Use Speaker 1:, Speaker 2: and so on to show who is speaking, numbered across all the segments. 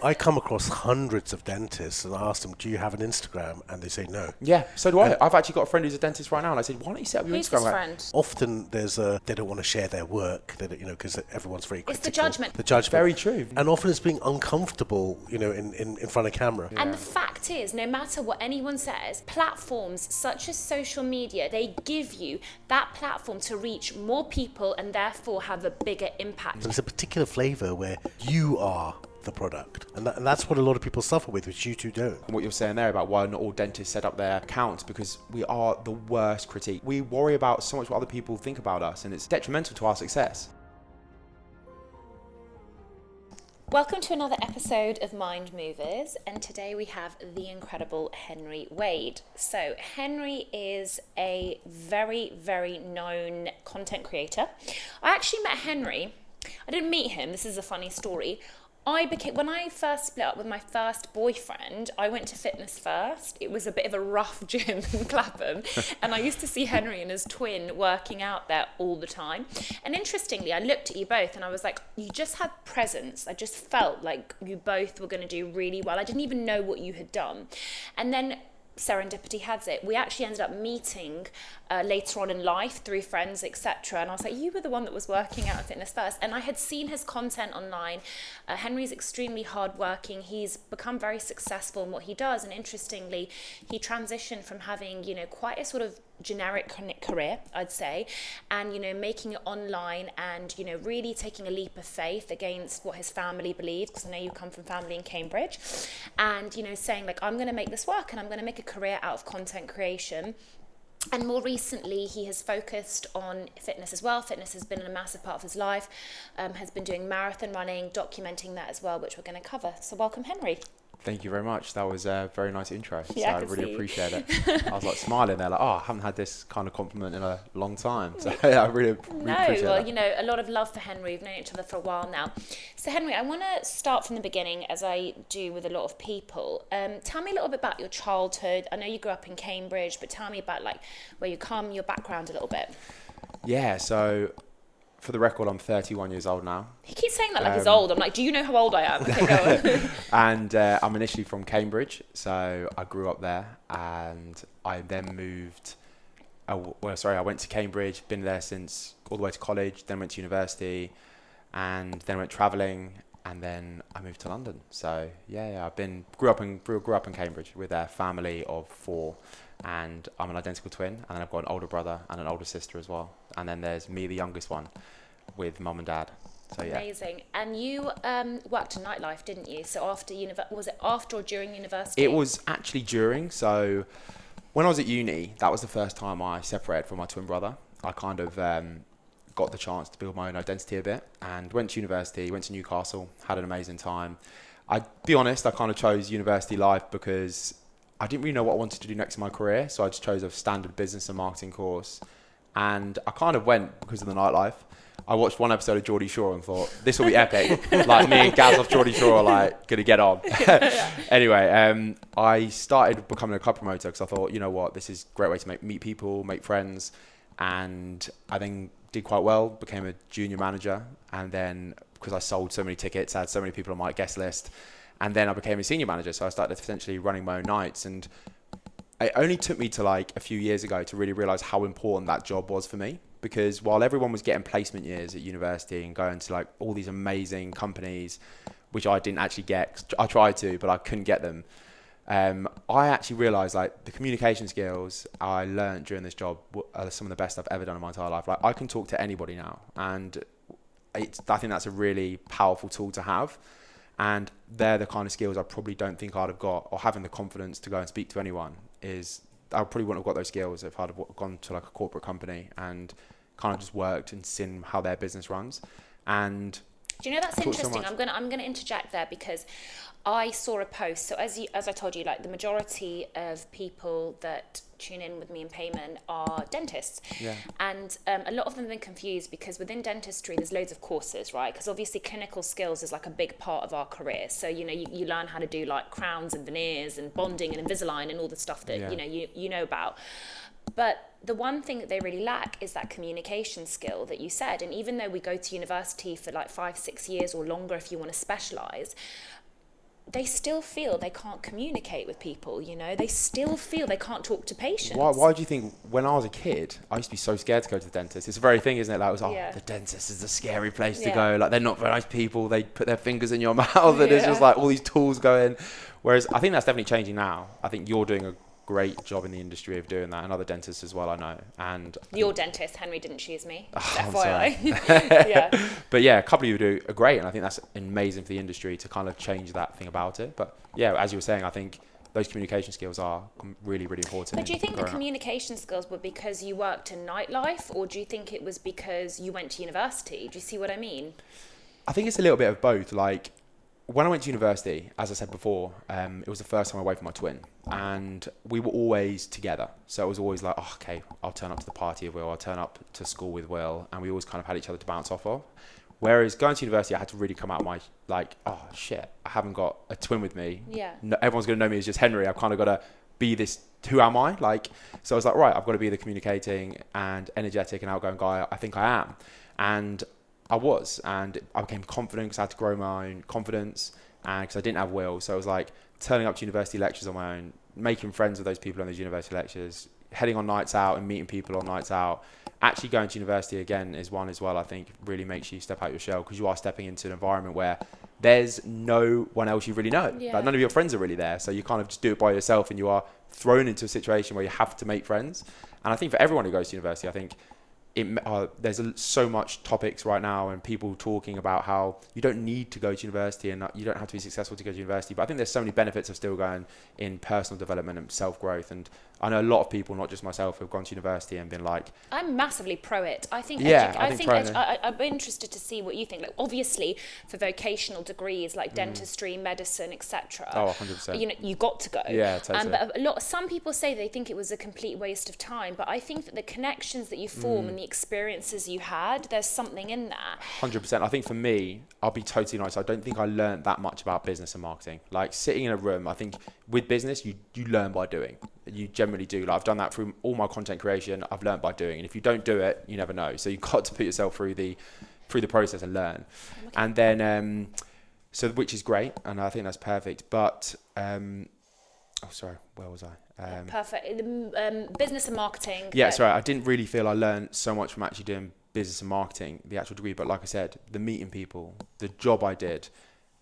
Speaker 1: I come across hundreds of dentists and I ask them, do you have an Instagram? And they say no.
Speaker 2: Yeah, so do I. I've actually got a friend who's a dentist right now, and I said, why don't you set up your
Speaker 3: Who's
Speaker 2: Instagram?
Speaker 3: this friend?
Speaker 1: Often they don't want to share their work, because everyone's very critical.
Speaker 3: It's the judgment.
Speaker 1: The judgment.
Speaker 2: Very true.
Speaker 1: And often it's being uncomfortable, in front of camera.
Speaker 3: And the fact is, no matter what anyone says, platforms such as social media, they give you that platform to reach more people and therefore have a bigger impact.
Speaker 1: There's a particular flavour where you are the product. And that's what a lot of people suffer with, which you two don't.
Speaker 2: And what you're saying there about why not all dentists set up their accounts, because we are the worst critique. We worry about so much what other people think about us, and it's detrimental to our success.
Speaker 3: Welcome to another episode of Mind Movers, and today we have the incredible Henry Wade. So Henry is a very, very known content creator. I actually met Henry. I didn't meet him. This is a funny story. When I first split up with my first boyfriend, I went to fitness first. It was a bit of a rough gym in Clapham, and I used to see Henry and his twin working out there all the time. And interestingly, I looked at you both and I was like, you just had presence. I just felt like you both were going to do really well. I didn't even know what you had done. And then serendipity has it, we actually ended up meeting later on in life through friends, etc. And I was like, you were the one that was working out at fitness first. And I had seen his content online. Henry's extremely hardworking. He's become very successful in what he does. And interestingly, he transitioned from having, quite a sort of generic career, I'd say, and making it online and really taking a leap of faith against what his family believed, because I know you come from family in Cambridge, and saying like, I'm going to make this work and I'm going to make a career out of content creation. And more recently, he has focused on fitness as well. Fitness has been a massive part of his life, has been doing marathon running, documenting that as well, which we're going to cover. So welcome, Henry.
Speaker 2: Thank you very much. That was a very nice intro.
Speaker 3: Yeah,
Speaker 2: so I really appreciate it. I was like smiling there, like, I haven't had this kind of compliment in a long time. So I really appreciate that.
Speaker 3: A lot of love for Henry. We've known each other for a while now. So Henry, I want to start from the beginning, as I do with a lot of people. Tell me a little bit about your childhood. I know you grew up in Cambridge, but tell me about like where you come, your background a little bit.
Speaker 2: Yeah, so for the record, I'm 31 years old now.
Speaker 3: He keeps saying that like he's old. I'm like, do you know how old I am? Okay, go on.
Speaker 2: And I'm initially from Cambridge, so I grew up there, and I then moved. I went to Cambridge, been there since all the way to college, then went to university, and then went travelling, and then I moved to London. So I grew up in Cambridge with a family of 4. And I'm an identical twin, and then I've got an older brother and an older sister as well. And then there's me, the youngest one, with mum and dad. So yeah.
Speaker 3: Amazing. And you worked in nightlife, didn't you? So after was it after or during university?
Speaker 2: It was actually during. So when I was at uni, that was the first time I separated from my twin brother. I kind of got the chance to build my own identity a bit, and went to university, went to Newcastle, had an amazing time. I'd be honest, I kind of chose university life because I didn't really know what I wanted to do next in my career, so I just chose a standard business and marketing course. And I kind of went because of the nightlife. I watched one episode of Geordie Shore and thought, this will be epic. Like me and Gaz off Geordie Shore are like going to get on. Anyway, I started becoming a club promoter because I thought, you know what, this is a great way to meet people, make friends. And I then did quite well, became a junior manager. And then because I sold so many tickets, I had so many people on my guest list. And then I became a senior manager, so I started essentially running my own nights. And it only took me to like a few years ago to really realise how important that job was for me. Because while everyone was getting placement years at university and going to like all these amazing companies, which I didn't actually get, I tried to, but I couldn't get them. I actually realised like the communication skills I learned during this job are some of the best I've ever done in my entire life. Like I can talk to anybody now, and I think that's a really powerful tool to have. And they're the kind of skills I probably don't think I'd have got, or having the confidence to go and speak to anyone is, I probably wouldn't have got those skills if I'd have gone to like a corporate company and kind of just worked and seen how their business runs. And
Speaker 3: do you know, that's interesting. I'm gonna interject there because I saw a post. So as I told you, like the majority of people that tune in with me in payment are dentists.
Speaker 2: Yeah.
Speaker 3: And a lot of them have been confused because within dentistry, there's loads of courses, right? Because obviously clinical skills is like a big part of our career. So, you learn how to do like crowns and veneers and bonding and Invisalign and all the stuff that, you know about. But the one thing that they really lack is that communication skill that you said. And even though we go to university for like 5-6 years or longer if you want to specialise, they still feel they can't communicate with people, you know, they still feel they can't talk to patients.
Speaker 2: Why do you think, when I was a kid, I used to be so scared to go to the dentist? It's the very thing, isn't it? Like, it was, the dentist is a scary place to go. Like, they're not very nice people. They put their fingers in your mouth and it's just like all these tools going. Whereas I think that's definitely changing now. I think you're doing a great job in the industry of doing that, and other dentists as well, I know. And
Speaker 3: your dentist, Henry, didn't choose me.
Speaker 2: FYI.
Speaker 3: Yeah.
Speaker 2: But yeah, a couple of you do are great, and I think that's amazing for the industry to kind of change that thing about it. But yeah, as you were saying, I think those communication skills are really, really important.
Speaker 3: But do you think the communication skills were because you worked in nightlife, or do you think it was because you went to university? Do you see what I mean?
Speaker 2: I think it's a little bit of both. Like, when I went to university, as I said before, it was the first time away from my twin, and we were always together. So it was always like, oh, okay, I'll turn up to the party with Will, I'll turn up to school with Will, and we always kind of had each other to bounce off of. Whereas going to university, I had to really come out of my, like, oh shit, I haven't got a twin with me.
Speaker 3: Yeah.
Speaker 2: No, everyone's going to know me as just Henry. I've kind of got to be this, who am I? Like, so I was like, right, I've got to be the communicating and energetic and outgoing guy I think I am. And I was, and I became confident because I had to grow my own confidence, and because I didn't have Will. So I was like turning up to university lectures on my own, making friends with those people on those university lectures, heading on nights out and meeting people on nights out. Actually going to university again is one as well, I think really makes you step out your shell, because you are stepping into an environment where there's no one else you really know.
Speaker 3: Yeah.
Speaker 2: Like, none of your friends are really there. So you kind of just do it by yourself, and you are thrown into a situation where you have to make friends. And I think for everyone who goes to university, I think there's so much topics right now and people talking about how you don't need to go to university and you don't have to be successful to go to university. But I think there's so many benefits of still going in personal development and self-growth. And I know a lot of people, not just myself, have gone to university and been like...
Speaker 3: I'm massively pro it. I think I'm interested to see what you think. Like, obviously, for vocational degrees like dentistry, medicine, etc.
Speaker 2: Oh, 100%.
Speaker 3: You know, you got to go.
Speaker 2: Yeah, totally.
Speaker 3: But some people say they think it was a complete waste of time. But I think that the connections that you form and the experiences you had, there's something in that.
Speaker 2: 100%. I think for me, I'll be totally honest, I don't think I learned that much about business and marketing. Like, sitting in a room, I think with business, you learn by doing. You generally do. Like, I've done that through all my content creation. I've learned by doing, and if you don't do it, you never know. So you've got to put yourself through the process and learn. Okay. And then so, which is great, and I think that's perfect. But sorry, where was I?
Speaker 3: Perfect. Business and marketing.
Speaker 2: Yeah, sorry, I didn't really feel I learned so much from actually doing business and marketing, the actual degree. But like I said, the meeting people, the job I did,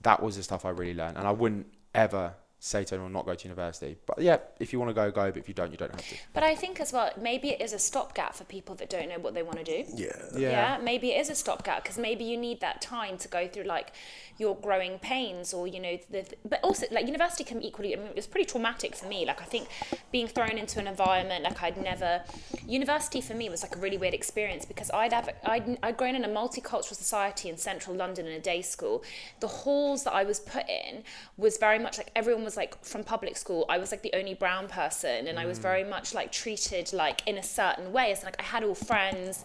Speaker 2: that was the stuff I really learned. And I wouldn't ever say to anyone not go to university. But yeah, if you want to go, but if you don't, you don't have to.
Speaker 3: But I think as well, maybe it is a stopgap for people that don't know what they want to do.
Speaker 2: Yeah.
Speaker 3: Maybe it is a stopgap, because maybe you need that time to go through like your growing pains, or you know, but also like university can equally, I mean, it was pretty traumatic for me. Like, I think being thrown into an environment like university for me was like a really weird experience, because I'd grown in a multicultural society in central London in a day school. The halls that I was put in was very much like everyone was like from public school. I was like the only brown person, and I was very much like treated like in a certain way. It's like I had all friends,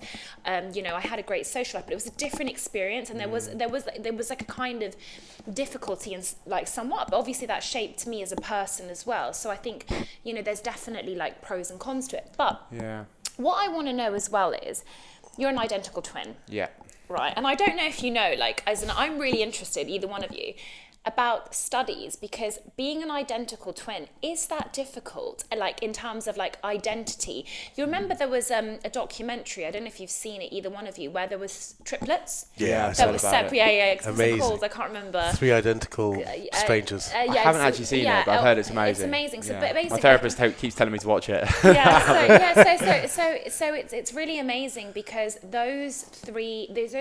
Speaker 3: you know, I had a great social life, but it was a different experience, and there was like a kind of difficulty and like somewhat, but obviously that shaped me as a person as well. So I think, you know, there's definitely like pros and cons to it. But what I want to know as well is, you're an identical twin.
Speaker 2: Yeah.
Speaker 3: Right. And I don't know if you know, like, I'm really interested, either one of you, about studies, because being an identical twin, is that difficult, like in terms of like identity? You remember there was a documentary, I don't know if you've seen it, either one of you, where there was triplets.
Speaker 1: Yeah,
Speaker 3: that was separate. Yeah.
Speaker 1: Amazing.
Speaker 3: Called? I can't remember.
Speaker 1: 3 identical strangers.
Speaker 2: I haven't actually seen it, but I've heard it's amazing.
Speaker 3: It's amazing. So,
Speaker 2: yeah.
Speaker 3: but basically,
Speaker 2: my therapist keeps telling me to watch it.
Speaker 3: So it's really amazing, because those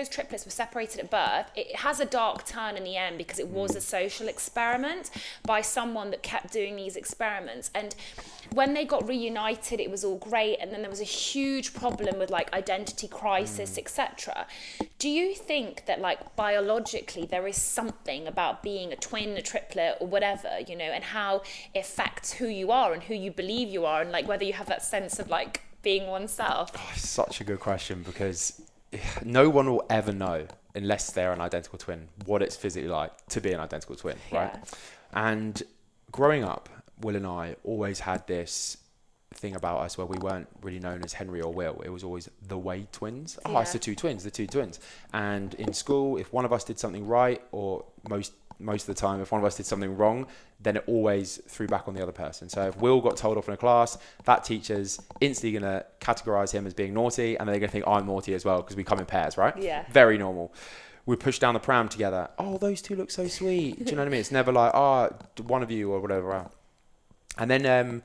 Speaker 3: triplets were separated at birth. It has a dark turn in the end, because it was a social experiment by someone that kept doing these experiments, and when they got reunited it was all great, and then there was a huge problem with like identity crisis, etc. Do you think that like biologically there is something about being a twin, a triplet, or whatever, you know, and how it affects who you are and who you believe you are, and like whether you have that sense of like being oneself?
Speaker 2: Oh, such a good question, because no one will ever know, unless they're an identical twin, what it's physically like to be an identical twin, right? Yeah. And growing up, Will and I always had this thing about us where we weren't really known as Henry or Will. It was always the Wade twins. Oh, it's the two twins. And in school, if one of us did something right, or most most of the time, if one of us did something wrong, then it always threw back on the other person. So if Will got told off in a class, that teacher's instantly going to categorize him as being naughty, and then they're going to think I'm naughty as well because we come in pairs, right?
Speaker 3: Yeah.
Speaker 2: Very normal. We push down the pram together. Oh, those two look so sweet. Do you know what I mean? It's never like, one of you or whatever. And then,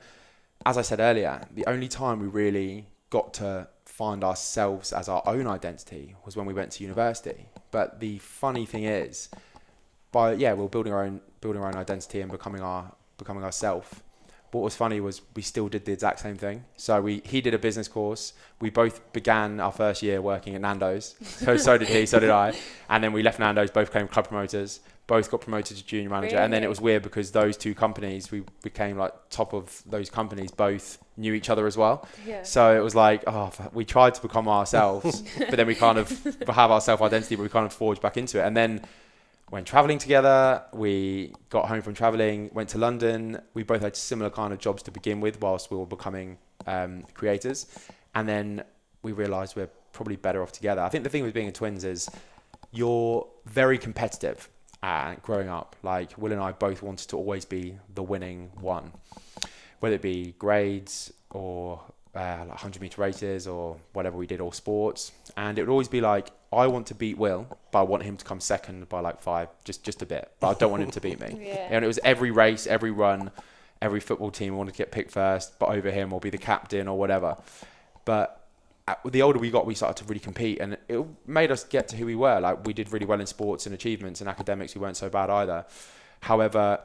Speaker 2: as I said earlier, the only time we really got to find ourselves as our own identity was when we went to university. But the funny thing is, we're building our own identity and becoming ourselves. What was funny was we still did the exact same thing. So he did a business course. We both began our first year working at Nando's. So did he, so did I. And then we left Nando's, both became club promoters, both got promoted to junior manager.
Speaker 3: Really?
Speaker 2: And then it was weird because those two companies, we became like top of those companies, both knew each other as well.
Speaker 3: Yeah.
Speaker 2: So it was like, we tried to become ourselves, but then we kind of have our self-identity, but we kind of forged back into it. And then went traveling together. We got home from traveling, went to London. We both had similar kind of jobs to begin with whilst we were becoming creators. And then we realized we're probably better off together. I think the thing with being twins is you're very competitive growing up. Like Will and I both wanted to always be the winning one, whether it be grades or 100-meter races or whatever we did, or sports. And it would always be like, I want to beat Will, but I want him to come second by like 5, just a bit. But I don't want him to beat me.
Speaker 3: Yeah.
Speaker 2: And it was every race, every run, every football team wanted to get picked first, but over him or be the captain or whatever. But the older we got, we started to really compete, and it made us get to who we were. Like we did really well in sports and achievements and academics. We weren't so bad either. However,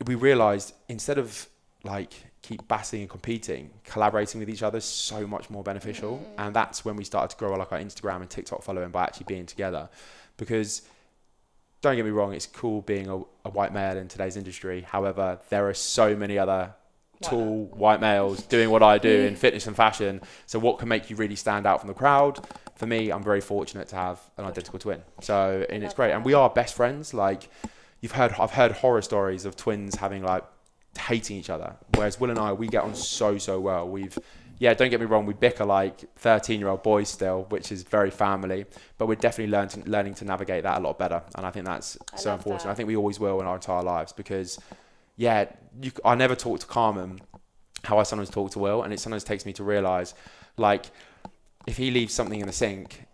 Speaker 2: we realized instead of like keep battling and competing, collaborating with each other is so much more beneficial. And that's when we started to grow like our Instagram and TikTok following by actually being together. Because don't get me wrong, it's cool being a white male in today's industry. However, there are so many other tall white males doing what I do in fitness and fashion. So what can make you really stand out from the crowd? For me, I'm very fortunate to have an identical twin. So, and it's great. And we are best friends. Like I've heard horror stories of twins having like hating each other, whereas Will and I, we get on so well. Don't get me wrong, we bicker like 13-year-old boys still, which is very family, but we're definitely learning to navigate that a lot better. And I think that's so important. I think we always will in our entire lives, because I never talk to Carmen how I sometimes talk to Will, and it sometimes takes me to realize, like, if he leaves something in the sink,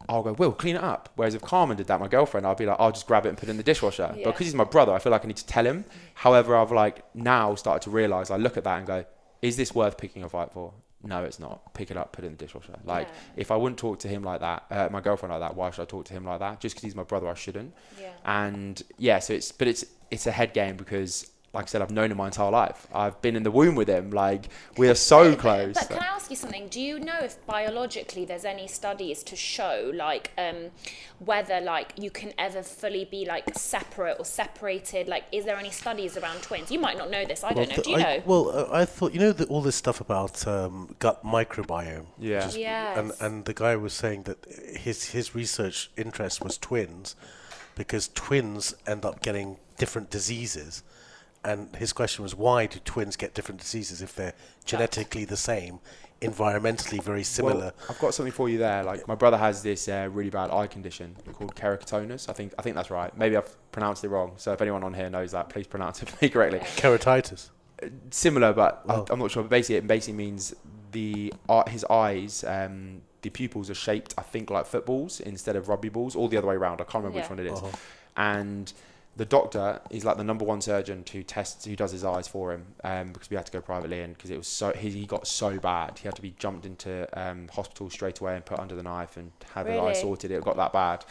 Speaker 2: I'll go, Will, clean it up. Whereas if Carmen did that, my girlfriend, I'll be like, I'll just grab it and put it in the dishwasher.
Speaker 3: Yeah.
Speaker 2: But because he's my brother, I feel like I need to tell him. However, I've like now started to realize, I look at that and go, is this worth picking a fight for? No, it's not. Pick it up, put it in the dishwasher. Like, if I wouldn't talk to him like that, my girlfriend like that, why should I talk to him like that? Just because he's my brother, I shouldn't.
Speaker 3: Yeah.
Speaker 2: And so it's a head game, because like I said, I've known him my entire life. I've been in the womb with him. Like, we are so close.
Speaker 3: But can I ask you something? Do you know if biologically there's any studies to show, like, whether, like, you can ever fully be, like, separate or separated? Like, is there any studies around twins? You might not know this. I don't know. Do you know?
Speaker 1: Well, I thought, all this stuff about gut microbiome.
Speaker 2: Yeah.
Speaker 3: Yes.
Speaker 1: And the guy was saying that his research interest was twins, because twins end up getting different diseases. And his question was, why do twins get different diseases if they're genetically the same, environmentally very similar?
Speaker 2: Well, I've got something for you there. Like, my brother has this really bad eye condition called keratoconus. I think that's right. Maybe I've pronounced it wrong. So if anyone on here knows that, please pronounce it for me correctly.
Speaker 1: Keratitis.
Speaker 2: Similar, but I'm not sure. But it basically means his eyes, the pupils are shaped, I think, like footballs instead of rugby balls, or the other way around. I can't remember which one it is.
Speaker 1: Uh-huh.
Speaker 2: And the doctor is like the number one surgeon who does his eyes for him, because we had to go privately, and because it was he got so bad, he had to be jumped into hospital straight away and put under the knife and have his eye sorted. It got that bad,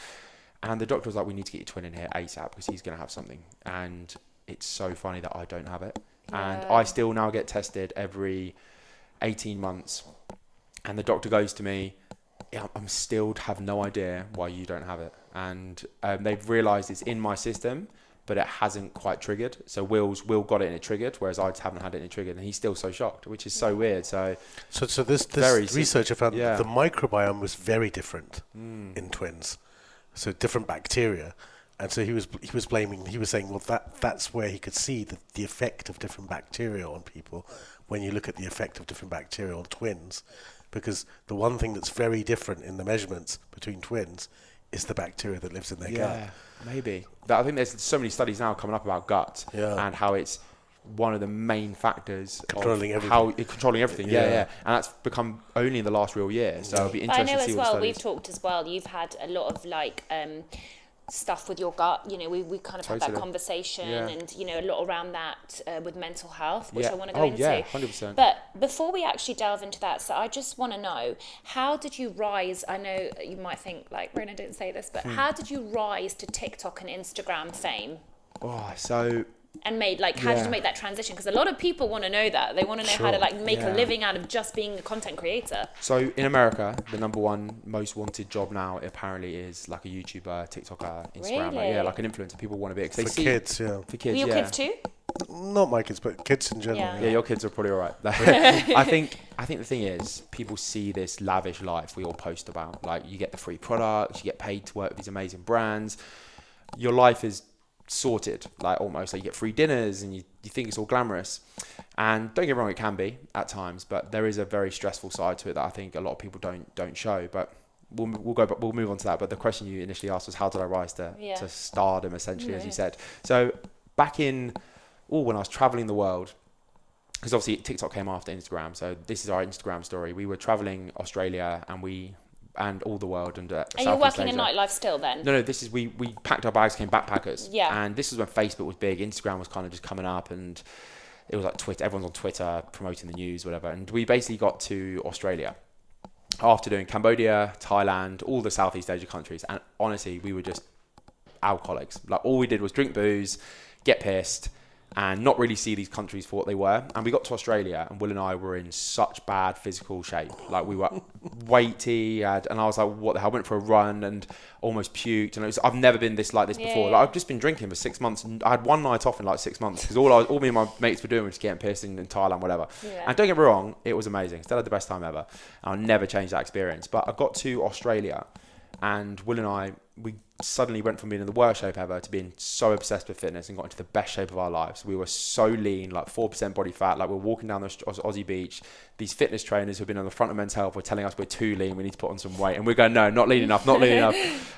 Speaker 2: and the doctor was like, we need to get your twin in here ASAP because he's going to have something. And it's so funny that I don't have it, and I still now get tested every 18 months, and the doctor goes to me, I'm still have no idea why you don't have it. And they've realised it's in my system, but it hasn't quite triggered. So Will got it and it triggered, whereas I just haven't had it and it triggered, and he's still so shocked, which is so weird. So
Speaker 1: this researcher found the microbiome was very different in twins, so different bacteria. And so he was saying, well, that's where he could see the effect of different bacteria on people when you look at the effect of different bacteria on twins. Because the one thing that's very different in the measurements between twins is the bacteria that lives in their gut.
Speaker 2: Yeah, maybe. But I think there's so many studies now coming up about gut and how it's one of the main factors
Speaker 1: controlling
Speaker 2: everything. Yeah. And that's become only in the last real year. So it'll be interesting to see what the studies.
Speaker 3: We've talked as well. You've had a lot of stuff with your gut, we kind of had that conversation and a lot around that with mental health, which I want to go into.
Speaker 2: 100%.
Speaker 3: But before we actually delve into that, so I just want to know, how did you rise? I know you might think Rhona didn't say this, but how did you rise to TikTok and Instagram fame? And how did you make that transition? Because a lot of people want to know that. They want to know how to make a living out of just being a content creator.
Speaker 2: So in America, the number one most wanted job now apparently is like a YouTuber, TikToker, Instagrammer.
Speaker 3: Really?
Speaker 2: Like an influencer. People want to be.
Speaker 1: For kids,
Speaker 3: For kids, Were your kids too?
Speaker 1: Not my kids, but kids in general.
Speaker 2: Yeah, your kids are probably all right. I think the thing is, people see this lavish life we all post about. Like, you get the free products, you get paid to work with these amazing brands. Your life is sorted, almost you get free dinners and you think it's all glamorous, and don't get me wrong, it can be at times, but there is a very stressful side to it that I think a lot of people don't show. But we'll move on to that. But the question you initially asked was, how did I rise to stardom, essentially, as you said. So back in when I was traveling the world, because obviously TikTok came after Instagram, so this is our Instagram story. We were traveling Australia and all the world, and are
Speaker 3: you working in nightlife still then?
Speaker 2: No, this is we packed our bags, came backpackers.
Speaker 3: Yeah.
Speaker 2: And this is when Facebook was big, Instagram was kind of just coming up, and it was like Twitter, everyone's on Twitter promoting the news, whatever. And we basically got to Australia after doing Cambodia, Thailand, all the Southeast Asia countries, and honestly, we were just alcoholics. All we did was drink booze, get pissed, and not really see these countries for what they were. And we got to Australia, and Will and I were in such bad physical shape. We were weighty, and I was like, what the hell? I went for a run and almost puked. And I've never been like this before. I've just been drinking for 6 months, and I had one night off in 6 months, because all me and my mates were doing was just getting pissed in Thailand, whatever. Yeah. And don't get me wrong, it was amazing. Still had the best time ever. I'll never change that experience. But I got to Australia, and Will and I, we suddenly went from being in the worst shape ever to being so obsessed with fitness and got into the best shape of our lives. We were so lean, 4% body fat. We're walking down the Aussie beach. These fitness trainers who've been on the front of Men's Health were telling us we're too lean, we need to put on some weight. And we're going, no, not lean enough.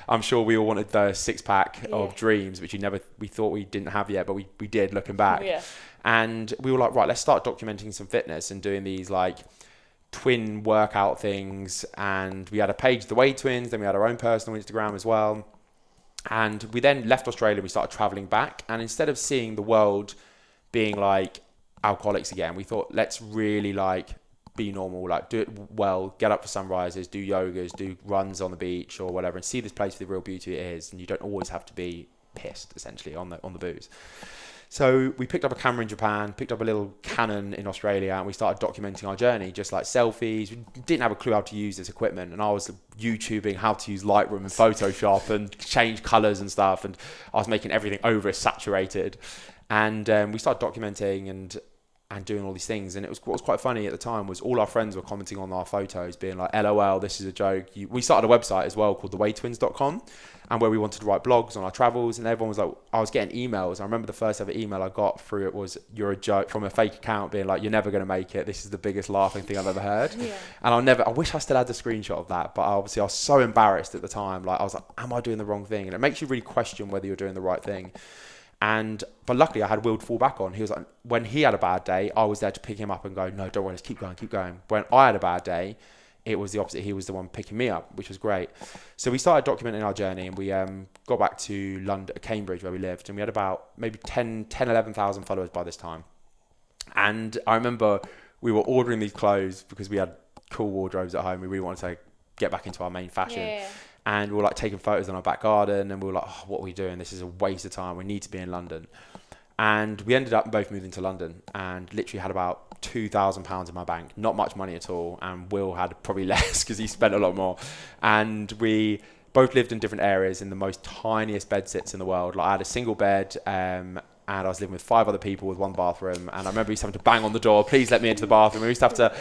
Speaker 2: I'm sure we all wanted the six-pack of dreams, which we thought we didn't have yet, but we did, looking back. Yeah. And we were like, right, let's start documenting some fitness and doing these twin workout things. And we had a page, the Wade Twins, then we had our own personal Instagram as well. And we then left Australia, we started traveling back. And instead of seeing the world being alcoholics again, we thought, let's really be normal, do it well, get up for sunrises, do yogas, do runs on the beach or whatever, and see this place for the real beauty it is. And you don't always have to be pissed, essentially, on the booze. So we picked up a camera in Japan, picked up a little Canon in Australia, and we started documenting our journey, just selfies. We didn't have a clue how to use this equipment, and I was YouTubing how to use Lightroom and Photoshop and change colours and stuff, and I was making everything over-saturated. And we started documenting and doing all these things. And what was quite funny at the time was all our friends were commenting on our photos, being like, LOL, this is a joke. We started a website as well called thewaydtwins.com, and where we wanted to write blogs on our travels, and everyone was I was getting emails. I remember the first ever email I got through it was, you're a joke, from a fake account, being like, you're never going to make it. This is the biggest laughing thing I've ever heard. Yeah. And I wish I still had the screenshot of that, but obviously I was so embarrassed at the time. I was like, am I doing the wrong thing? And it makes you really question whether you're doing the right thing. But luckily I had Will to fall back on. He was when he had a bad day, I was there to pick him up and go, no, don't worry, let's keep going. When I had a bad day, it was the opposite. He was the one picking me up, which was great. So we started documenting our journey, and we got back to London, Cambridge, where we lived, and we had about maybe 11,000 followers by this time. And I remember we were ordering these clothes because we had cool wardrobes at home. We really wanted to get back into our main fashion. Yeah. And we were taking photos in our back garden, and we were like, oh, what are we doing? This is a waste of time. We need to be in London. And we ended up both moving to London, and literally had about £2,000 in my bank. Not much money at all. And Will had probably less because he spent a lot more. And we both lived in different areas in the most tiniest bed sits in the world. I had a single bed, and I was living with 5 other people with one bathroom. And I remember we used to have to bang on the door, please let me into the bathroom. We used to have to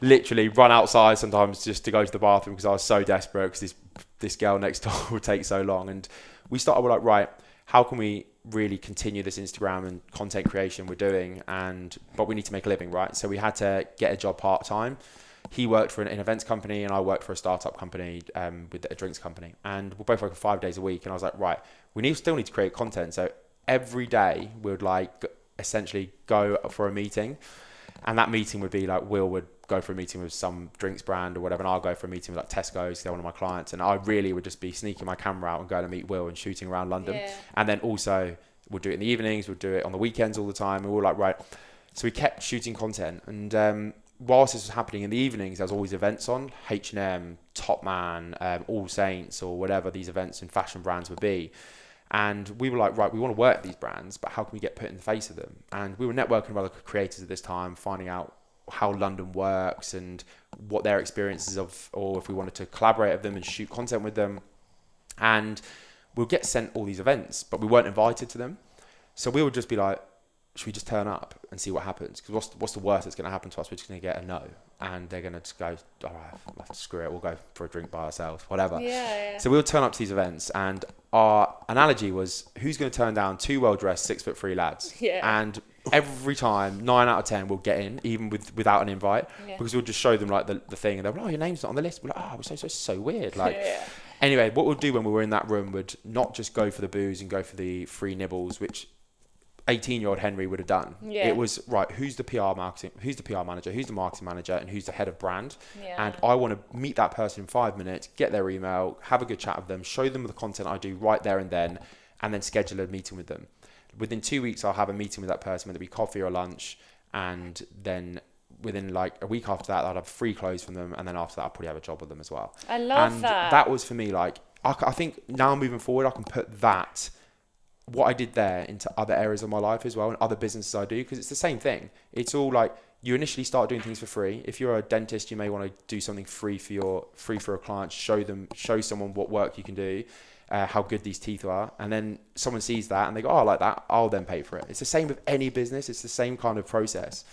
Speaker 2: literally run outside sometimes just to go to the bathroom because I was so desperate, because this girl next door would take so long. And we started, we're like, right, how can we really continue this Instagram and content creation we're doing? But we need to make a living, right? So we had to get a job part-time. he worked for an events company and I worked for a startup company with a drinks company, and we're both working 5 days a week. And I was like, right, still need to create content. So every day we would like essentially go for a meeting, and that meeting would be like, Will would go for a meeting with some drinks brand or whatever, and I'll go for a meeting with like Tesco's, they're one of my clients, and I really would just be sneaking my camera out and going to meet Will and shooting around London.
Speaker 3: Yeah.
Speaker 2: And then also we'll do it in the evenings, we'll do it on the weekends all the time, and we were like, right. So we kept shooting content, and whilst this was happening in the evenings, there was always events on, H&M, Top Man, All Saints, or whatever these events and fashion brands would be. And we were like, right, we want to work with these brands, but how can we get put in the face of them? And we were networking with other creators at this time, finding out how London works and what their experiences of, or if we wanted to collaborate with them and shoot content with them. And we'll get sent all these events, but we weren't invited to them. So we would just be like, should we just turn up and see what happens? Because what's the worst that's going to happen to us? We're just going to get a no. And they're going to just go, all right, screw it, we'll go for a drink by ourselves, whatever.
Speaker 3: Yeah.
Speaker 2: So we'll turn up to these events, and our analogy was, who's going to turn down 2 well-dressed 6'3" lads?
Speaker 3: Yeah.
Speaker 2: And every time, 9 out of 10 will get in, even without an invite, because we'll just show them like the thing, and they'll be like, oh, your name's not on the list. We're like, oh, so weird. Like, Anyway, what we'll do when we were in that room would not just go for the booze and go for the free nibbles, which 18-year-old Henry would have done. Yeah. It was, right, who's the PR manager, who's the marketing manager, and who's the head of brand. Yeah. And I want to meet that person in 5 minutes, get their email, have a good chat with them, show them the content I do right there and then schedule a meeting with them. Within 2 weeks, I'll have a meeting with that person, whether it be coffee or lunch, and then within like a week after that, I'd have free clothes from them, and then after that, I'll probably have a job with them as well.
Speaker 3: I love
Speaker 2: and
Speaker 3: that.
Speaker 2: That was for me, like, I think now moving forward, I can put that, what I did there, into other areas of my life as well, and other businesses I do, because it's the same thing. It's all like, you initially start doing things for free. If you're a dentist, you may want to do something free for a client, show someone what work you can do, how good these teeth are, and then someone sees that and they go, oh, I like that, I'll then pay for it. It's the same with any business. It's the same kind of process.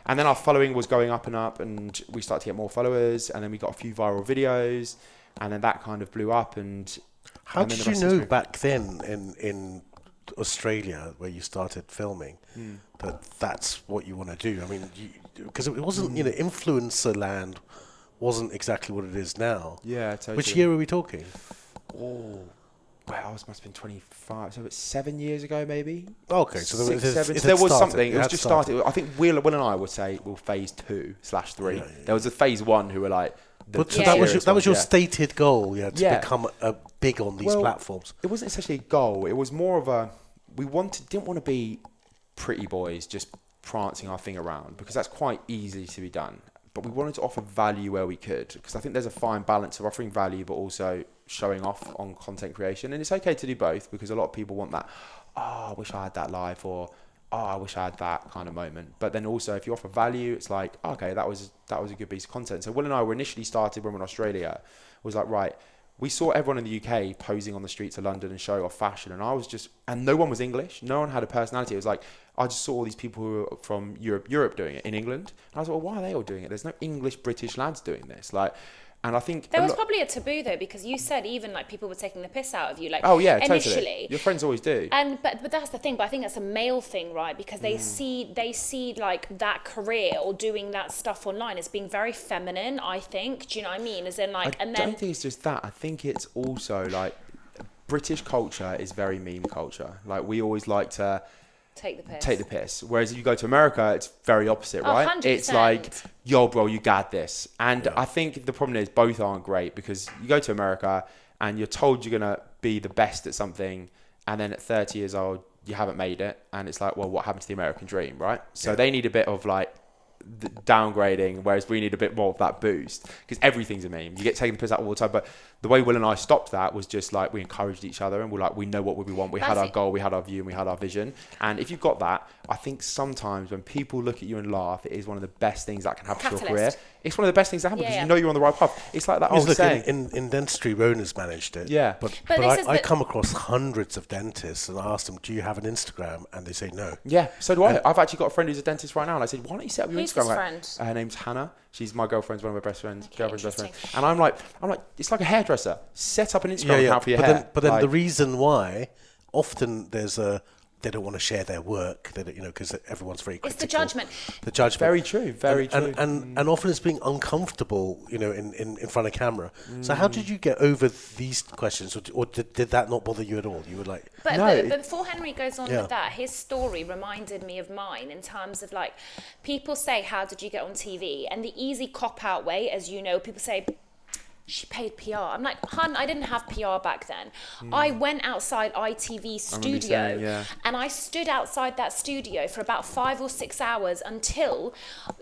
Speaker 2: And then our following was going up, and we started to get more followers, and then we got a few viral videos, and then that kind of blew up. And
Speaker 1: how did you know back then in Australia, where you started filming, that that's what you want to do? I mean, because it wasn't, influencer land wasn't exactly what it is now.
Speaker 2: Yeah, totally.
Speaker 1: Which year are we talking?
Speaker 2: Oh, well, I must have been 25, so it's 7 years ago, maybe.
Speaker 1: Okay, so
Speaker 2: there was something. It was just started. I think Will and I would say, phase 2/3. Yeah. There was a phase 1 who were like.
Speaker 1: That was your stated goal, to become big on these platforms.
Speaker 2: It wasn't essentially a goal. It was more of a, didn't want to be pretty boys just prancing our thing around, because that's quite easy to be done. But we wanted to offer value where we could, because I think there's a fine balance of offering value but also showing off on content creation. And it's okay to do both, because a lot of people want that, I wish I had that life, or I wish I had that kind of moment. But then also, if you offer value, it's like, okay, that was a good piece of content. So Will and I were initially started when we were in Australia, was like, right, we saw everyone in the UK posing on the streets of London and showing off fashion, and no one was English, no one had a personality. It was like, I just saw all these people who were from Europe doing it in England, and I was like, well, why are they all doing it? There's no English British lads doing this, like. And I think
Speaker 3: there was probably a taboo though, because you said even like people were taking the piss out of you, like,
Speaker 2: oh yeah,
Speaker 3: initially.
Speaker 2: Totally. Your friends always do.
Speaker 3: And but that's the thing. But I think that's a male thing, right? Because they see like that career or doing that stuff online as being very feminine. I think. Do you know what I mean? As in like,
Speaker 2: I don't think it's just that. I think it's also like British culture is very meme culture. Like, we always like to take the piss. Whereas if you go to America, it's very opposite, right?
Speaker 3: 100%.
Speaker 2: It's like, yo, bro, you got this. And I think the problem is both aren't great, because you go to America and you're told you're going to be the best at something, and then at 30 years old, you haven't made it. And it's like, well, what happened to the American dream, right? So they need a bit of like the downgrading, whereas we need a bit more of that boost, because everything's a meme. You get taken the piss out all the time. But the way Will and I stopped that was just like, we encouraged each other, and we're like, we know what we want. We had our goal, we had our view, and we had our vision. And if you've got that, I think sometimes when people look at you and laugh, it is one of the best things that can happen to your career. It's one of the best things that happen, because you know you're on the right path. It's like that old saying.
Speaker 1: In dentistry, Rhona's managed it.
Speaker 2: Yeah.
Speaker 1: But I come across hundreds of dentists, and I ask them, do you have an Instagram? And they say no.
Speaker 2: Yeah, so do I. I've actually got a friend who's a dentist right now, and I said, why don't you set up your Instagram?
Speaker 3: Who's this friend?
Speaker 2: Her name's Hannah. She's my girlfriend's, one of my best friends, girlfriend's best friend. And I'm like, it's like a hairdresser. Set up an Instagram account for your hair.
Speaker 1: But then the reason why, often there's a they don't want to share their work. They don't, because everyone's very critical.
Speaker 3: It's the judgment.
Speaker 1: The judgment.
Speaker 2: Very true. Very true.
Speaker 1: And often it's being uncomfortable, in front of camera. So how did you get over these questions, or did that not bother you at all? You were like,
Speaker 3: but before Henry goes on with that, his story reminded me of mine in terms of like, people say, how did you get on TV? And the easy cop out way, as you know, people say, she paid PR. I'm like, hun, I didn't have PR back then. I went outside ITV studio and I stood outside that studio for about 5 or 6 hours until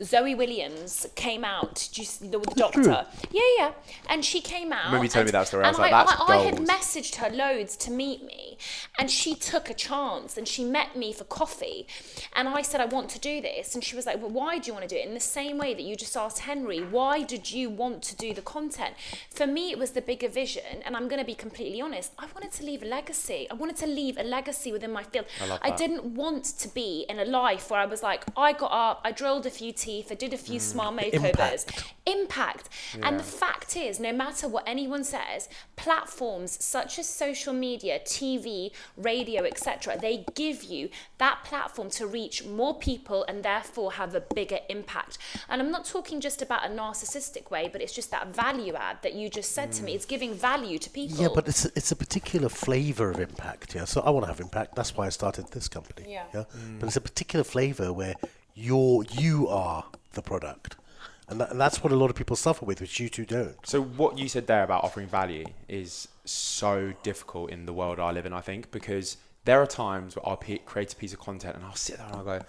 Speaker 3: Zoe Williams came out, the doctor.
Speaker 1: True.
Speaker 3: Yeah. And she came out.
Speaker 2: Remember you told me that story. I was
Speaker 3: like,
Speaker 2: that's
Speaker 3: I had messaged her loads to meet me, and she took a chance and she met me for coffee. And I said, I want to do this. And she was like, well, why do you want to do it? In the same way that you just asked Henry, why did you want to do the content? For me, it was the bigger vision, and I'm going to be completely honest. I wanted to leave a legacy. I wanted to leave a legacy within my field. I didn't want to be in a life where I was like, I got up, I drilled a few teeth, I did a few smile makeovers. Impact. Yeah. And the fact is, no matter what anyone says, platforms such as social media, TV, radio, etc., they give you that platform to reach more people and therefore have a bigger impact. And I'm not talking just about a narcissistic way, but it's just that value add that you just said to me. It's giving value to people.
Speaker 1: Yeah, but it's a particular flavour of impact. Yeah, so I want to have impact. That's why I started this company. Yeah. But it's a particular flavour where you are the product, and that's what a lot of people suffer with, which you two don't.
Speaker 2: So what you said there about offering value is so difficult in the world I live in, I think, because there are times where I'll create a piece of content and I'll sit there and I'll go,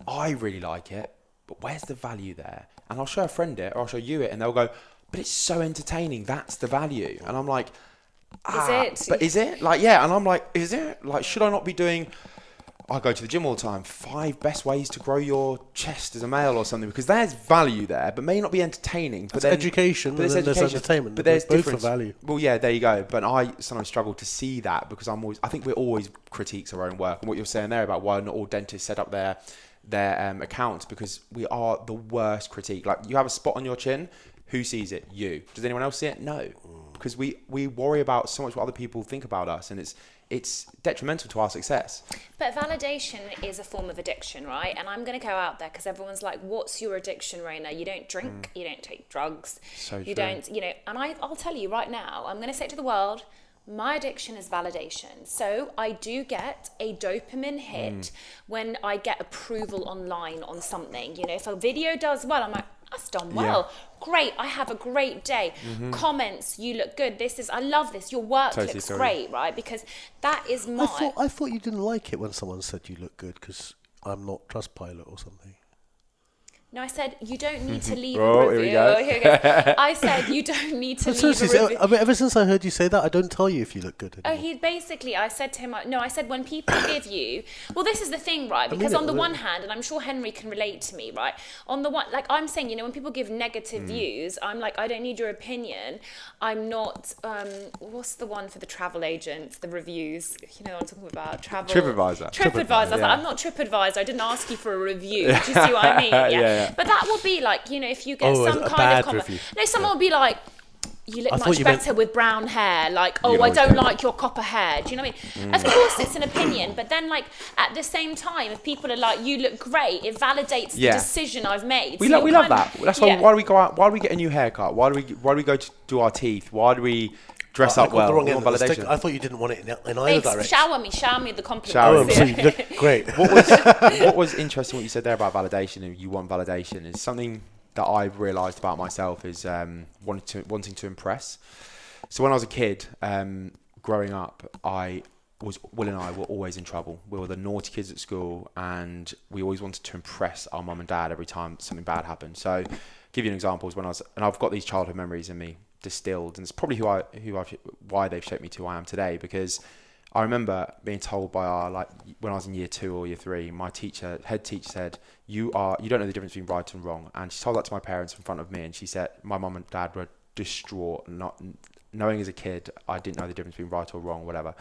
Speaker 2: I really like it, but where's the value there? And I'll show a friend it, or I'll show you it, and they'll go, but it's so entertaining. That's the value. And I'm like,
Speaker 3: is it?
Speaker 2: But is it? Like, yeah. And I'm like, is it? Like, should I not be doing, I go to the gym all the time, 5 best ways to grow your chest as a male or something, because there's value there, but may not be entertaining. But
Speaker 1: there's education, but there's entertainment.
Speaker 2: But there's
Speaker 1: both
Speaker 2: difference.
Speaker 1: For value.
Speaker 2: Well, yeah, there you go. But I sometimes struggle to see that, because I think we're always critiques our own work. And what you're saying there about why not all dentists set up their accounts, because we are the worst critique. Like, you have a spot on your chin, who sees it? You. Does anyone else see it? No. Because we worry about so much what other people think about us, and it's detrimental to our success.
Speaker 3: But validation is a form of addiction, right? And I'm going to go out there because everyone's like, what's your addiction, Rhona? You don't drink, you don't take drugs, you don't, and I'll tell you right now, I'm going to say it to the world, my addiction is validation. So I do get a dopamine hit when I get approval online on something. If a video does well, I'm like, that's done well. Yeah. Great. I have a great day. Comments, you look good. I love this. Your work looks great, right? Because that is my...
Speaker 1: I thought you didn't like it when someone said you look good because I'm not Trustpilot or something.
Speaker 3: No, I said you don't need to leave a review. Here we go. I said you don't need to leave a review.
Speaker 1: I mean, ever since I heard you say that, I don't tell you if you look good anymore.
Speaker 3: I said to him, I said when people give you, well, this is the thing, right? Because on the one hand, and I'm sure Henry can relate to me, right? On the one, like I'm saying, when people give negative views, I'm like, I don't need your opinion. I'm not, what's the one for the travel agents, the reviews? You know what I'm talking about?
Speaker 2: TripAdvisor.
Speaker 3: TripAdvisor. I was like, I'm not TripAdvisor. I didn't ask you for a review. Do you see what I mean? Yeah. But that would be like, if you get some kind of comment. No, someone would be like, you look much better with brown hair. Like, I don't like your copper hair. Do you know what I mean? Of course, it's an opinion. But then, like, at the same time, if people are like, you look great, it validates the decision I've made.
Speaker 2: We love that. That's why. Why do we go out? Why do we get a new haircut? Why do we go to do our teeth? Why do we dress up well?
Speaker 1: Validation. I thought you didn't want it in either direction.
Speaker 3: Shower me the compliments.
Speaker 1: So you look great.
Speaker 2: What was interesting, what you said there about validation, and you want validation, is something that I've realised about myself is wanting to impress. So when I was a kid, growing up, Will and I were always in trouble. We were the naughty kids at school, and we always wanted to impress our mum and dad every time something bad happened. So, give you an example, and I've got these childhood memories in me distilled, and it's probably why they've shaped me to who I am today, because I remember being told by when I was in year 2 or year 3, my head teacher said, you don't know the difference between right and wrong. And she told that to my parents in front of me, and she said, my mum and dad were distraught, not knowing as a kid, I didn't know the difference between right or wrong, whatever.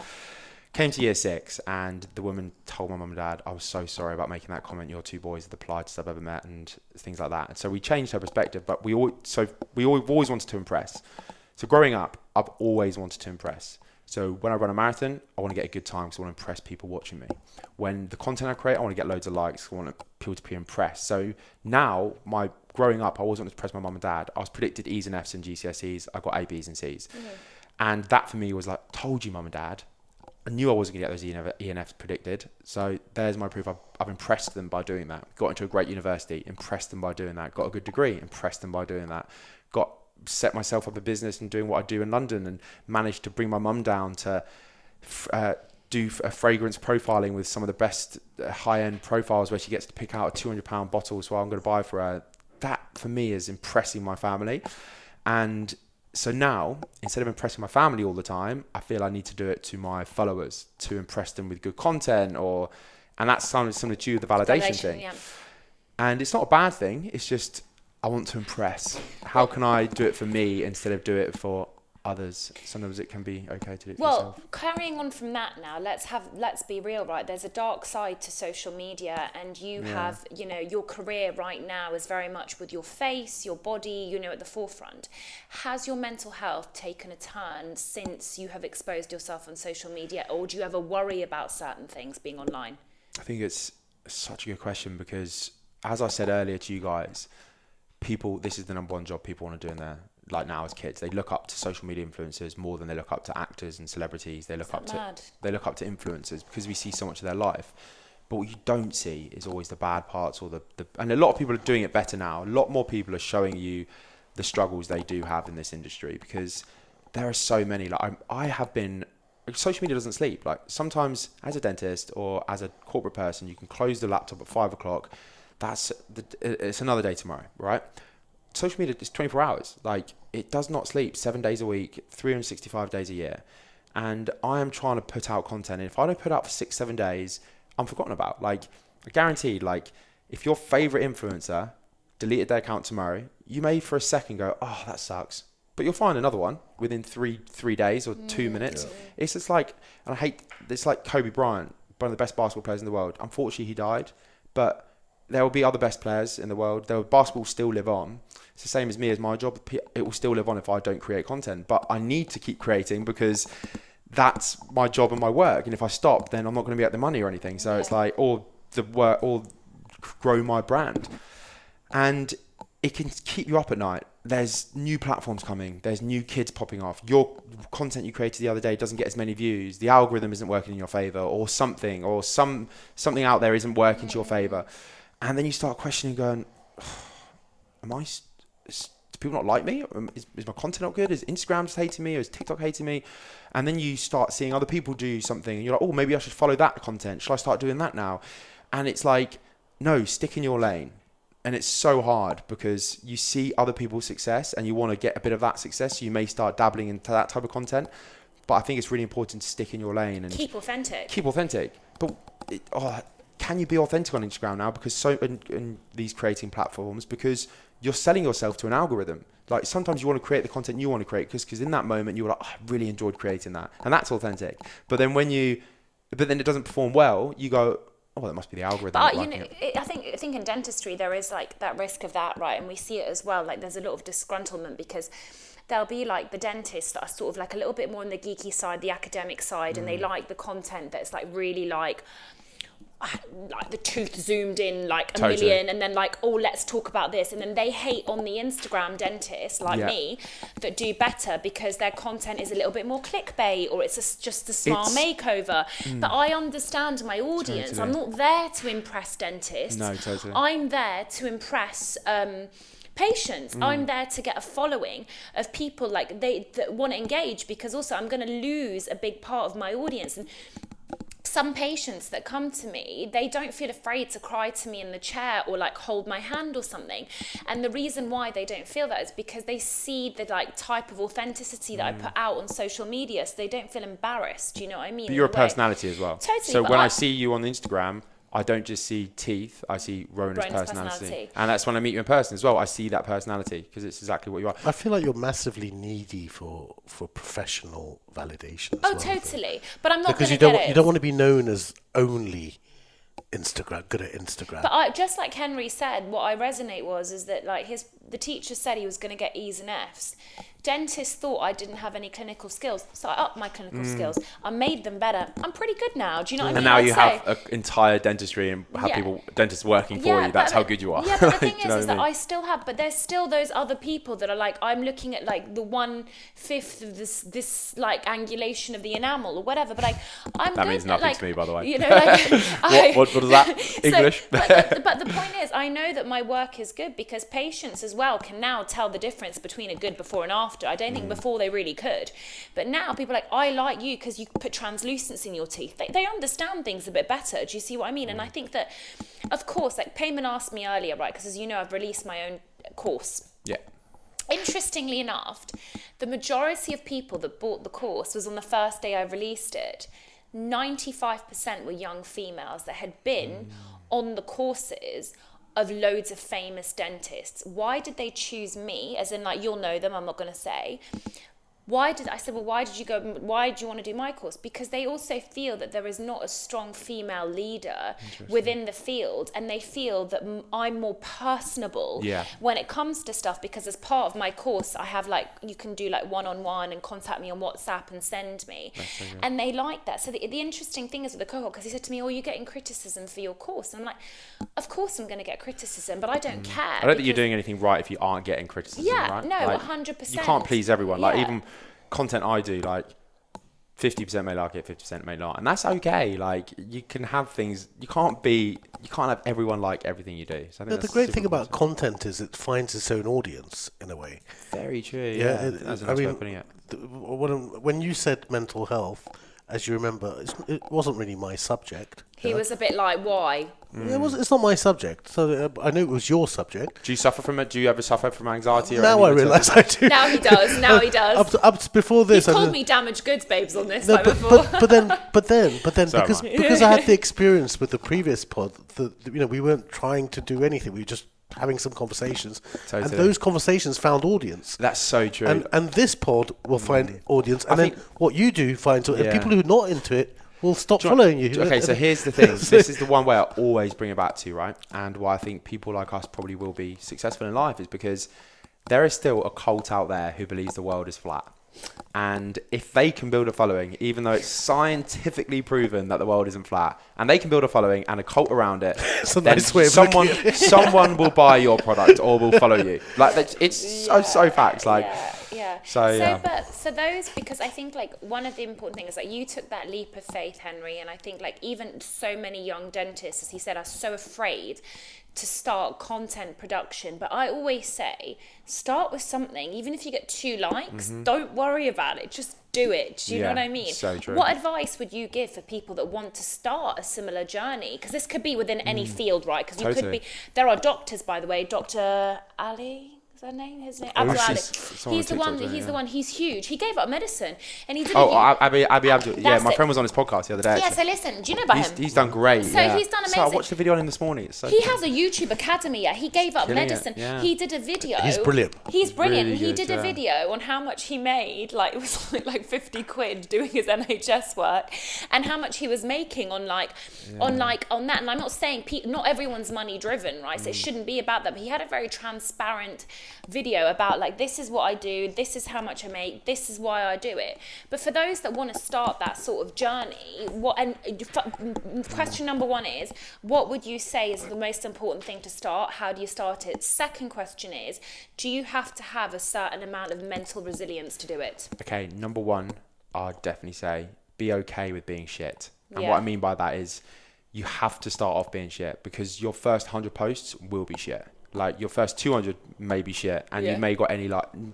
Speaker 2: Came to year 6, and the woman told my mum and dad, I was so sorry about making that comment. You're 2 boys are the politest I've ever met, and things like that. And so we changed her perspective, but we've always wanted to impress. So growing up, I've always wanted to impress. So when I run a marathon, I want to get a good time because I want to impress people watching me. When the content I create, I want to get loads of likes. I want people to be impressed. So now, growing up, I always wanted to impress my mum and dad. I was predicted E's and F's and GCSEs. I got A, B's and C's. Mm-hmm. And that for me was like, told you, mum and dad. I knew I wasn't going to get those E and F's predicted. So there's my proof. I've impressed them by doing that. Got into a great university, impressed them by doing that. Got a good degree, impressed them by doing that. Set myself up a business and doing what I do in London, and managed to bring my mum down to do a fragrance profiling with some of the best high-end profiles where she gets to pick out a £200 bottle, so I'm going to buy for her. That for me is impressing my family. And so now, instead of impressing my family all the time, I feel I need to do it to my followers, to impress them with good content, and that's something to do with the validation thing. Yeah. And it's not a bad thing. It's just, I want to impress. How can I do it for me instead of do it for others? Sometimes it can be okay to do it for yourself.
Speaker 3: Well, carrying on from that now, let's be real, right? There's a dark side to social media, and you have, your career right now is very much with your face, your body, at the forefront. Has your mental health taken a turn since you have exposed yourself on social media, or do you ever worry about certain things being online?
Speaker 2: I think it's such a good question because, as I said earlier to you guys, this is the number one job people want to do in their, like now as kids. They look up to social media influencers more than they look up to actors and celebrities. They look up to influencers because we see so much of their life. But what you don't see is always the bad parts, or and a lot of people are doing it better now. A lot more people are showing you the struggles they do have in this industry, because there are so many. Social media doesn't sleep. Like sometimes as a dentist or as a corporate person, you can close the laptop at 5 o'clock. It's another day tomorrow, right? Social media is 24 hours. Like, it does not sleep 7 days a week, 365 days a year. And I am trying to put out content. And if I don't put out for 6-7 days, I'm forgotten about. Like, guaranteed, like, if your favorite influencer deleted their account tomorrow, you may for a second go, oh, that sucks. But you'll find another one within three days or 2 minutes. Yeah. It's just like, it's like Kobe Bryant, one of the best basketball players in the world. Unfortunately, he died. But there will be other best players in the world. Basketball will still live on. It's the same as me, as my job. It will still live on if I don't create content. But I need to keep creating because that's my job and my work. And if I stop, then I'm not going to be at the money or anything. So it's like, or grow my brand. And it can keep you up at night. There's new platforms coming. There's new kids popping off. Your content you created the other day doesn't get as many views. The algorithm isn't working in your favor, or something out there isn't working to your favor. And then you start questioning, going, do people not like me? Is my content not good? Is Instagram just hating me? Or is TikTok hating me? And then you start seeing other people do something. And you're like, oh, maybe I should follow that content. Should I start doing that now? And it's like, no, stick in your lane. And it's so hard because you see other people's success and you want to get a bit of that success. So you may start dabbling into that type of content. But I think it's really important to stick in your lane. And
Speaker 3: keep authentic.
Speaker 2: But can you be authentic on Instagram now? Because in these creating platforms, because you're selling yourself to an algorithm. Like sometimes you want to create the content you want to create because in that moment you're like, oh, I really enjoyed creating that, and that's authentic. But then then it doesn't perform well, you go, oh, that must be the algorithm.
Speaker 3: But I think in dentistry there is like that risk of that, right? And we see it as well. Like there's a lot of disgruntlement because there'll be like the dentists that are sort of like a little bit more on the geeky side, the academic side, and they like the content that's like really like the tooth zoomed in like a million, and then like, oh, let's talk about this, and then they hate on the Instagram dentists like me that do better because their content is a little bit more clickbait, or it's just a smile makeover. But I understand my audience. I'm not there to impress dentists.
Speaker 2: No, totally.
Speaker 3: I'm there to impress patients. I'm there to get a following of people like that want to engage, because also I'm going to lose a big part of my audience. And some patients that come to me, they don't feel afraid to cry to me in the chair or like hold my hand or something. And the reason why they don't feel that is because they see the like type of authenticity that I put out on social media, so they don't feel embarrassed. Do you know what I mean?
Speaker 2: But you're a personality as well.
Speaker 3: Totally.
Speaker 2: So when I see you on Instagram, I don't just see teeth, I see Rhona's personality. And that's when I meet you in person as well. I see that personality because it's exactly what you are.
Speaker 1: I feel like you're massively needy for professional validation as
Speaker 3: well.
Speaker 1: Oh,
Speaker 3: totally. But I'm not
Speaker 1: because you don't want to be known as only good at Instagram.
Speaker 3: But just like Henry said, what I resonate is that like the teacher said he was going to get E's and F's. Dentists thought I didn't have any clinical skills, so I upped my clinical skills. I made them better. I'm pretty good now. Do you know what I mean?
Speaker 2: And now you have an entire dentistry and have dentists working for you. That's how good you are.
Speaker 3: Yeah, but the thing is that I still have, but there's still those other people that are like, I'm looking at like the 1/5 of this like angulation of the enamel or whatever. But like, I'm
Speaker 2: that
Speaker 3: good
Speaker 2: means nothing to me, by the way.
Speaker 3: You know, like
Speaker 2: what is that? English?
Speaker 3: But the point is, I know that my work is good because patients as well can now tell the difference between a good before and after. I don't think before they really could. But now people are like, I like you because you put translucence in your teeth. They understand things a bit better. Do you see what I mean? And I think that, of course, like Payman asked me earlier, right? Because as you know, I've released my own course.
Speaker 2: Yeah.
Speaker 3: Interestingly enough, the majority of people that bought the course was on the first day I released it. 95% were young females that had been on the courses of loads of famous dentists. Why did they choose me? As in, like, you'll know them, I'm not going to say. Why did you want to do my course? Because they also feel that there is not a strong female leader within the field, and they feel that I'm more personable when it comes to stuff, because as part of my course I have like, you can do like one-on-one and contact me on WhatsApp and send me, and they like that. So the interesting thing is with the cohort, because he said to me, you're getting criticism for your course, and I'm like, of course I'm going to get criticism, but I don't care.
Speaker 2: I don't think you're doing anything right if you aren't getting criticism, right?
Speaker 3: No,
Speaker 2: like,
Speaker 3: 100%.
Speaker 2: You can't please everyone. Like, even content I do, like 50% may like it, 50% may not, and that's okay. Like, you can have things, you can't have everyone like everything you do. So I think
Speaker 1: the great thing about content is it finds its own audience in a way.
Speaker 2: Very true. Yeah, that's a nice way of putting it.
Speaker 1: When you said mental health, as you remember, it wasn't really my subject.
Speaker 3: He was a bit like, why?
Speaker 1: It's not my subject, so I knew it was your subject.
Speaker 2: Do you suffer from it? Do you ever suffer from anxiety?
Speaker 1: Now I realise I do.
Speaker 3: Now he does.
Speaker 1: Up to before this,
Speaker 3: he called me damaged goods babes on this.
Speaker 1: No, but then, because I had the experience with the previous pod, we weren't trying to do anything. We were just having some conversations, and those conversations found audience.
Speaker 2: That's so true.
Speaker 1: And this pod will find audience, and then what you do finds, and people who are not into it will stop following you.
Speaker 2: Okay, so here's the thing. This is the one way I always bring it back to, right? And why I think people like us probably will be successful in life is because there is still a cult out there who believes the world is flat. And if they can build a following, even though it's scientifically proven that the world isn't flat, and they can build a following and a cult around it, then someone will buy your product or will follow you. Like, it's so facts. Like,
Speaker 3: But for those, because I think like one of the important things is that you took that leap of faith, Henry, and I think like even so many young dentists, as he said, are so afraid to start content production. But I always say, start with something. Even if you get 2 likes, don't worry about it. Just do it. Do you know what I mean?
Speaker 2: So true.
Speaker 3: What advice would you give for people that want to start a similar journey? Because this could be within any field, right? Because you could be. There are doctors, by the way. Dr. Ali. Is that his name? Abdul Ali. He's the one. He's huge. He gave up medicine, and he did.
Speaker 2: Abi Abdul. Yeah, my friend was on his podcast the other day.
Speaker 3: Yeah, so listen. Do you know about him?
Speaker 2: He's done great.
Speaker 3: So he's done amazing.
Speaker 2: So I watched the video on him this morning.
Speaker 3: He has a YouTube academy. Yeah, he gave up medicine. He did a video.
Speaker 1: He's brilliant.
Speaker 3: He's brilliant. Really he did a video on how much he made. Like, it was like 50 quid doing his NHS work, and how much he was making on that. And I'm not saying not everyone's money driven, right? So it shouldn't be about that. But he had a very transparent video about like, this is what I do, this is how much I make, this is why I do it. But for those that want to start that sort of journey, question number 1 is, what would you say is the most important thing to start? How do you start it? Second question is, do you have to have a certain amount of mental resilience to do it?
Speaker 2: Okay, number 1, I'd definitely say be okay with being shit. And what I mean by that is, you have to start off being shit, because your first 100 posts will be shit. Like, your first 200 may be shit, and you may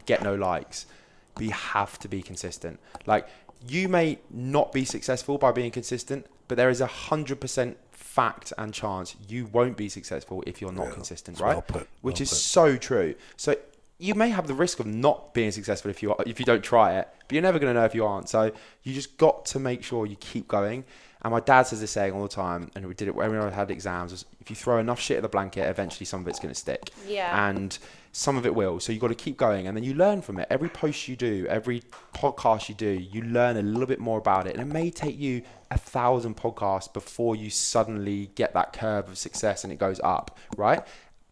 Speaker 2: get no likes, but you have to be consistent. Like, you may not be successful by being consistent, but there is 100% fact and chance you won't be successful if you're not consistent, right? Which is so true. So you may have the risk of not being successful if you don't try it, but you're never going to know if you aren't. So you just got to make sure you keep going. And my dad says this saying all the time, and we did it when I had exams, was if you throw enough shit at the blanket, eventually some of it's going to stick.
Speaker 3: Yeah.
Speaker 2: And some of it will. So you've got to keep going, and then you learn from it. Every post you do, every podcast you do, you learn a little bit more about it. And it may take you 1,000 podcasts before you suddenly get that curve of success and it goes up, right?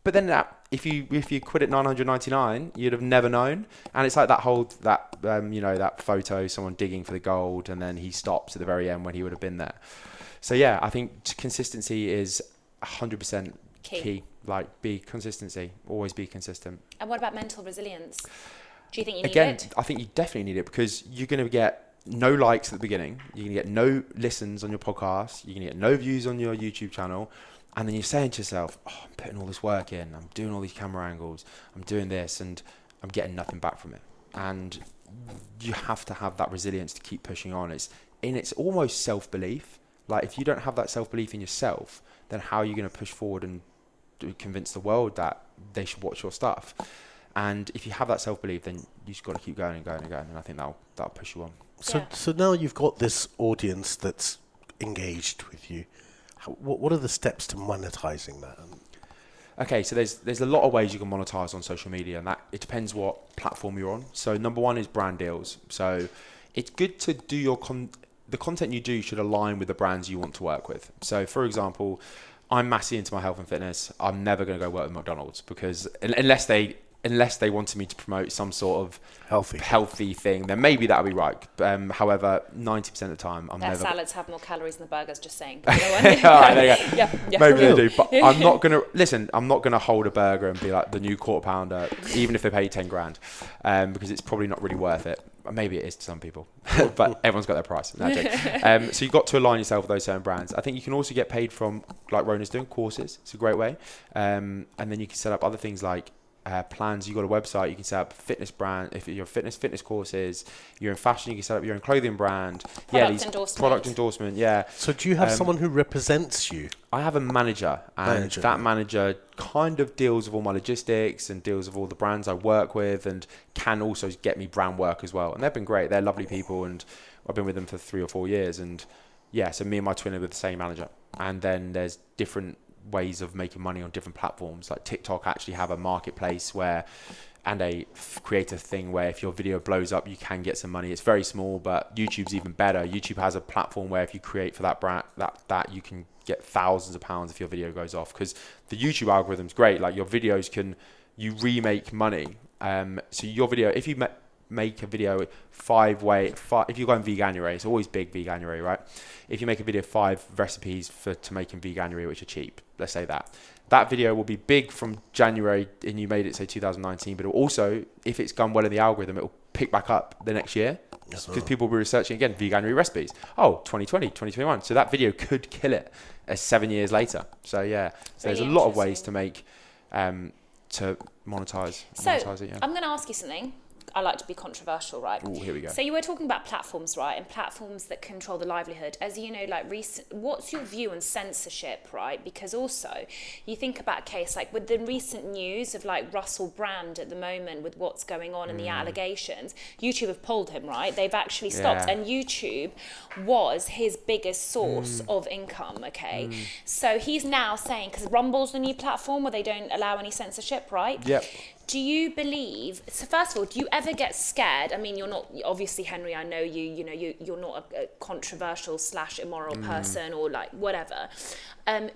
Speaker 2: But then if you quit at 999, you'd have never known. And it's like that photo, someone digging for the gold, and then he stops at the very end when he would have been there. So yeah, I think consistency is 100% key. Like, always be consistent.
Speaker 3: And what about mental resilience? Do you think you need
Speaker 2: Again,
Speaker 3: it?
Speaker 2: I think you definitely need it, because you're going to get no likes at the beginning. You're going to get no listens on your podcast. You're going to get no views on your YouTube channel. And then you're saying to yourself, oh, I'm putting all this work in. I'm doing all these camera angles. I'm doing this, and I'm getting nothing back from it. And you have to have that resilience to keep pushing on. It's almost self-belief. Like, if you don't have that self-belief in yourself, then how are you going to push forward and convince the world that they should watch your stuff? And if you have that self-belief, then you just got to keep going and going and going. And I think that'll push you on.
Speaker 1: So now you've got this audience that's engaged with you. What are the steps to monetizing that?
Speaker 2: Okay, so there's a lot of ways you can monetize on social media, and that it depends what platform you're on. So number one is brand deals. So it's good to do the content you do should align with the brands you want to work with. So for example, I'm massively into my health and fitness. I'm never going to go work with McDonald's, because unless they wanted me to promote some sort of healthy thing, then maybe that would be right. However, 90% of the time,
Speaker 3: Their salads have more calories than the burgers, just saying.
Speaker 2: All right, there you go.
Speaker 3: Yeah.
Speaker 2: Maybe they do, but I'm not going to hold a burger and be like the new quarter pounder, even if they pay 10 grand, because it's probably not really worth it. Maybe it is to some people, but everyone's got their price. No, so you've got to align yourself with those certain brands. I think you can also get paid from, like Rhona's doing, courses. It's a great way. And then you can set up other things like plans. You've got a website, you can set up fitness brand. If you're fitness courses, you're in fashion, you can set up your own clothing brand. Product endorsement. Yeah.
Speaker 1: So do you have someone who represents you?
Speaker 2: I have a manager, and that manager kind of deals with all my logistics and deals with all the brands I work with, and can also get me brand work as well. And they've been great. They're lovely people, and I've been with them for 3 or 4 years. And yeah, so me and my twin are with the same manager. And then there's different ways of making money on different platforms. Like TikTok actually have a marketplace and a creator thing where if your video blows up, you can get some money. It's very small, but YouTube's even better. YouTube has a platform where if you create for that brand, that you can get thousands of pounds if your video goes off, because the YouTube algorithm's great. Like, your videos you remake money. So your video, if you make a video if you're going veganuary, it's always big veganuary, right? If you make a video 5 recipes to make in veganuary, which are cheap, let's say that video will be big from January, and you made it, say, 2019, but it'll also, if it's gone well in the algorithm, it'll pick back up the next year, because people will be researching again veganuary recipes. 2020, 2021. So that video could kill it 7 years later. So yeah, so there's a lot of ways to make to monetize it. Yeah.
Speaker 3: I'm going to ask you something. I like to be controversial, right?
Speaker 2: Oh, here we go.
Speaker 3: So you were talking about platforms, right? And platforms that control the livelihood. As you know, like what's your view on censorship, right? Because also you think about a case like with the recent news of like Russell Brand at the moment with what's going on and the allegations, YouTube have pulled him, right? They've actually stopped. And YouTube was his biggest source of income, okay? So he's now saying, because Rumble's the new platform where they don't allow any censorship, right?
Speaker 2: Yep.
Speaker 3: Do you believe, so first of all, do you ever get scared? I mean, you're not, obviously, Henry, I know you're not a controversial / immoral person or like whatever.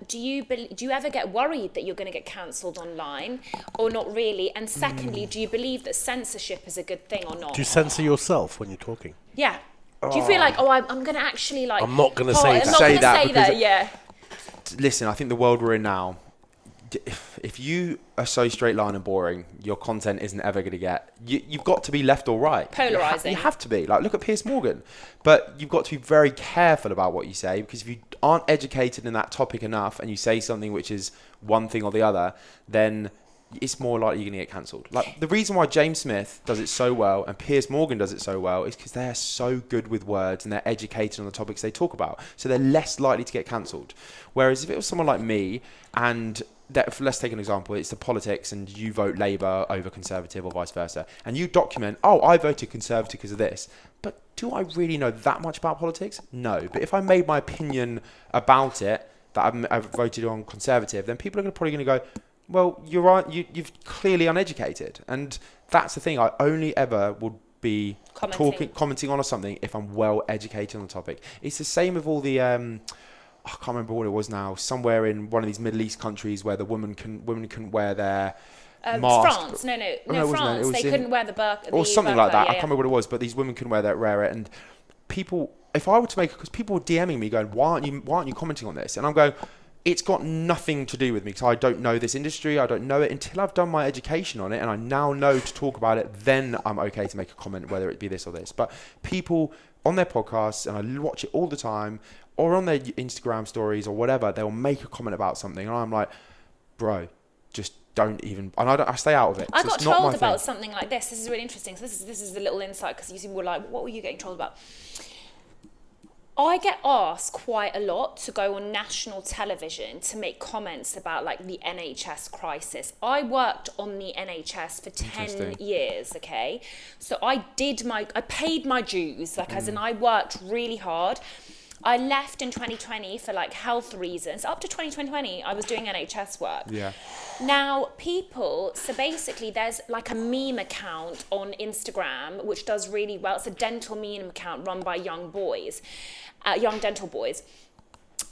Speaker 3: Do you ever get worried that you're going to get cancelled online or not really? And secondly, do you believe that censorship is a good thing or not?
Speaker 1: Do you censor yourself when you're talking?
Speaker 3: Yeah. Do you feel like, I'm going to actually like...
Speaker 1: I'm not going to say that.
Speaker 3: I'm not going to say that, yeah.
Speaker 2: Listen, I think the world we're in now, if you are so straight line and boring, your content isn't ever going to get... You've got to be left or right.
Speaker 3: Polarising.
Speaker 2: You have to be. Like, look at Piers Morgan. But you've got to be very careful about what you say, because if you aren't educated in that topic enough and you say something which is one thing or the other, then it's more likely you're going to get cancelled. Like, the reason why James Smith does it so well and Piers Morgan does it so well is because they're so good with words and they're educated on the topics they talk about. So they're less likely to get cancelled. Whereas if it was someone like me and... let's take an example. It's the politics and you vote Labour over Conservative or vice versa. And you document, I voted Conservative because of this. But do I really know that much about politics? No. But if I made my opinion about it, that I've voted on Conservative, then people are probably going to go, well, you're right, you've clearly uneducated. And that's the thing. I only ever would be commenting on something if I'm well educated on the topic. It's the same with all the... I can't remember what it was now, somewhere in one of these Middle East countries where the women couldn't wear their mask.
Speaker 3: France, no, France. They couldn't wear the burqa.
Speaker 2: Or something like that. I can't remember what it was, but these women couldn't wear it. And people, if I were to make, because people were DMing me going, why aren't you commenting on this? And I'm going, it's got nothing to do with me because I don't know this industry. I don't know it until I've done my education on it, and I now know to talk about it. Then I'm okay to make a comment, whether it be this or this. But people on their podcasts, and I watch it all the time, or on their Instagram stories or whatever, they'll make a comment about something, and I'm like, bro, just don't even. And I stay out of it.
Speaker 3: I got told about something like this. This is really interesting. So this is a little insight, because you were like, what were you getting told about? I get asked quite a lot to go on national television to make comments about like the NHS crisis. I worked on the NHS for 10 years, okay? So I paid my dues, like as in I worked really hard. I left in 2020 for like health reasons. Up to 2020, I was doing NHS work.
Speaker 2: Yeah.
Speaker 3: Now, so basically there's like a meme account on Instagram, which does really well. It's a dental meme account run by young dental boys.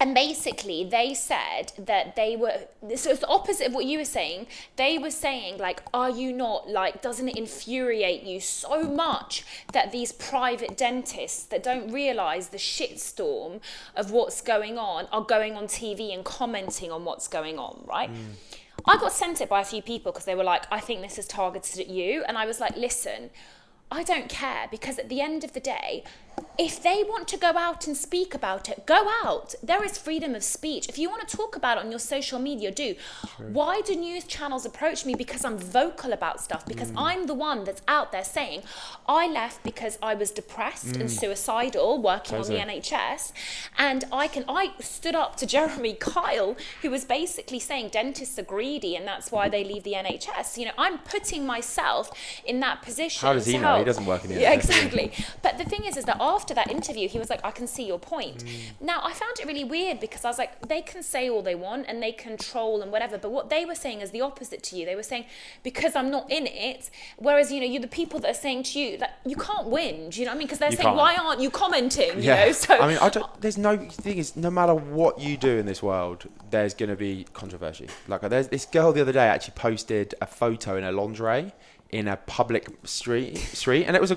Speaker 3: And basically, they said that so it's the opposite of what you were saying. They were saying, like, are you not, like, doesn't it infuriate you so much that these private dentists that don't realise the shitstorm of what's going on are going on TV and commenting on what's going on, right? I got sent it by a few people because they were like, I think this is targeted at you. And I was like, listen, I don't care, because at the end of the day, if they want to go out and speak about it, go out. There is freedom of speech. If you want to talk about it on your social media, do. True. Why do news channels approach me? Because I'm vocal about stuff, because I'm the one that's out there saying, I left because I was depressed and suicidal working on the NHS. And I stood up to Jeremy Kyle, who was basically saying dentists are greedy and that's why they leave the NHS. You know, I'm putting myself in that position.
Speaker 2: How does he know? He doesn't work in the NHS.
Speaker 3: Yeah, exactly. But the thing is that after that interview, he was like, I can see your point. Now, I found it really weird because I was like, they can say all they want and they can troll and whatever, but what they were saying is the opposite to you. They were saying, because I'm not in it, whereas, you know, you're the people that are saying to you, that you can't win, do you know what I mean? Because they're saying, why aren't you commenting, you know? So
Speaker 2: I mean, the thing is, no matter what you do in this world, there's going to be controversy. Like, there's this girl the other day actually posted a photo in her lingerie in a public street, and it was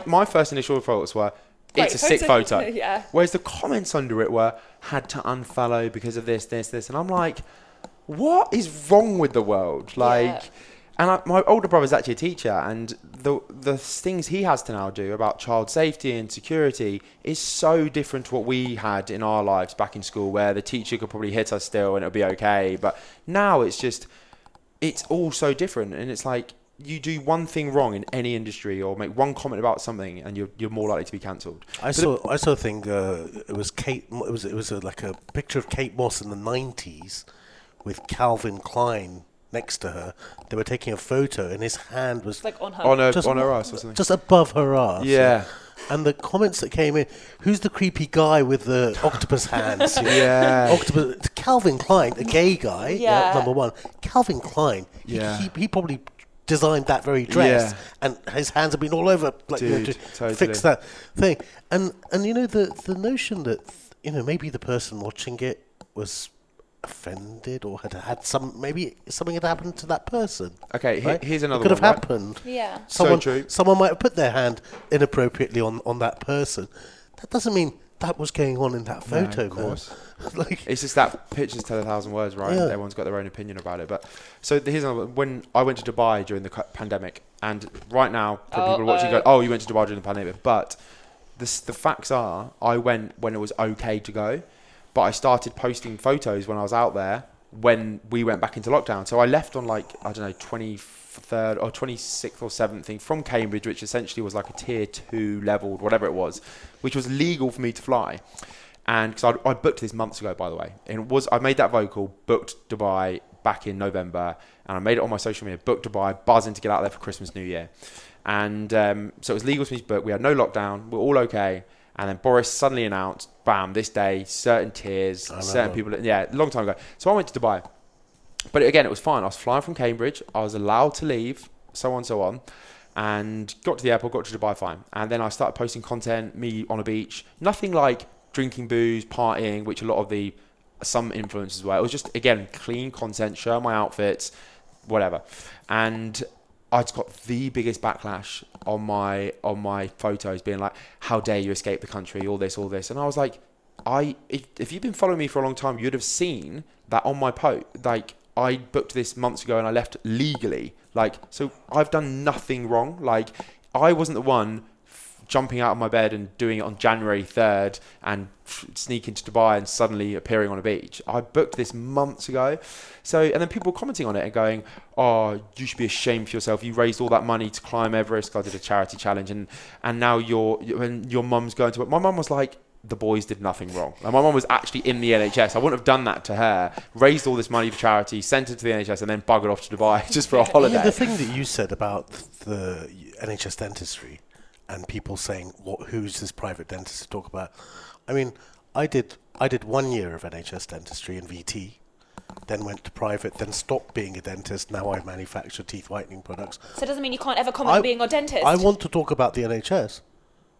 Speaker 2: my first initial thoughts were, it's a sick photo.
Speaker 3: Yeah.
Speaker 2: Whereas the comments under it were, had to unfollow because of this, and I'm like, what is wrong with the world? Like, and my older brother's actually a teacher, and the things he has to now do about child safety and security is so different to what we had in our lives back in school, where the teacher could probably hit us still and it'll be okay. But now it's all so different, and it's like, you do one thing wrong in any industry or make one comment about something and you're more likely to be cancelled.
Speaker 1: I saw a thing, it was like a picture of Kate Moss in the 90s with Calvin Klein next to her. They were taking a photo and his hand was
Speaker 3: like on her
Speaker 2: ass or something.
Speaker 1: Just above her ass.
Speaker 2: Yeah.
Speaker 1: And the comments that came in, who's the creepy guy with the octopus hands? Octopus. Calvin Klein, a gay guy, number one. Calvin Klein, he probably designed that very dress, and his hands have been all over, like, to fix that thing. And you know, the notion that, you know, maybe the person watching it was offended or had maybe something had happened to that person.
Speaker 2: Okay,
Speaker 1: right?
Speaker 2: Here's another
Speaker 1: one. It could have happened.
Speaker 3: Yeah.
Speaker 1: Someone might have put their hand inappropriately on that person. That doesn't mean that was going on in that photo,
Speaker 2: of course.
Speaker 1: Like,
Speaker 2: it's just that pictures tell 1,000 words, right? Yeah. Everyone's got their own opinion about it. But so here's another. When I went to Dubai during the pandemic, and right now people watching go, "Oh, you went to Dubai during the pandemic," but the facts are, I went when it was okay to go, but I started posting photos when I was out there when we went back into lockdown. So I left on, like, I don't know, 23rd or 26th or 7th thing from Cambridge, which essentially was like a tier 2 leveled, whatever it was, which was legal for me to fly. And because I booked this months ago, by the way, and I made that vocal, booked Dubai back in November, and I made it on my social media, booked Dubai, buzzing to get out there for Christmas, New Year. And so it was legal for me to book. We had no lockdown. We're all okay. And then Boris suddenly announced, bam, this day, certain tiers, certain people. Yeah, a long time ago. So I went to Dubai. But again, it was fine. I was flying from Cambridge. I was allowed to leave, so on. And got to the airport, got to Dubai fine. And then I started posting content, me on a beach. Nothing like drinking booze, partying, which a lot of some influencers were. It was just, again, clean content, show my outfits, whatever. And I just got the biggest backlash on my photos being like, how dare you escape the country, all this. And I was like, if you've been following me for a long time, you'd have seen that on my post. Like, I booked this months ago and I left legally. Like, so I've done nothing wrong. Like, I wasn't the one jumping out of my bed and doing it on January 3rd and sneaking to Dubai and suddenly appearing on a beach. I booked this months ago. So, and then people commenting on it and going, oh, you should be ashamed for yourself. You raised all that money to climb Everest. I did a charity challenge and now when your mum's going to it. My mum was like, the boys did nothing wrong. Like, my mum was actually in the NHS. I wouldn't have done that to her. Raised all this money for charity, sent it to the NHS, and then buggered off to Dubai just for a holiday.
Speaker 1: Yeah, the thing that you said about the NHS dentistry and people saying, who's this private dentist to talk about? I mean, I did 1 year of NHS dentistry in VT, then went to private, then stopped being a dentist. Now I manufacture teeth whitening products.
Speaker 3: So it doesn't mean you can't ever comment on being a dentist?
Speaker 1: I want to talk about the NHS.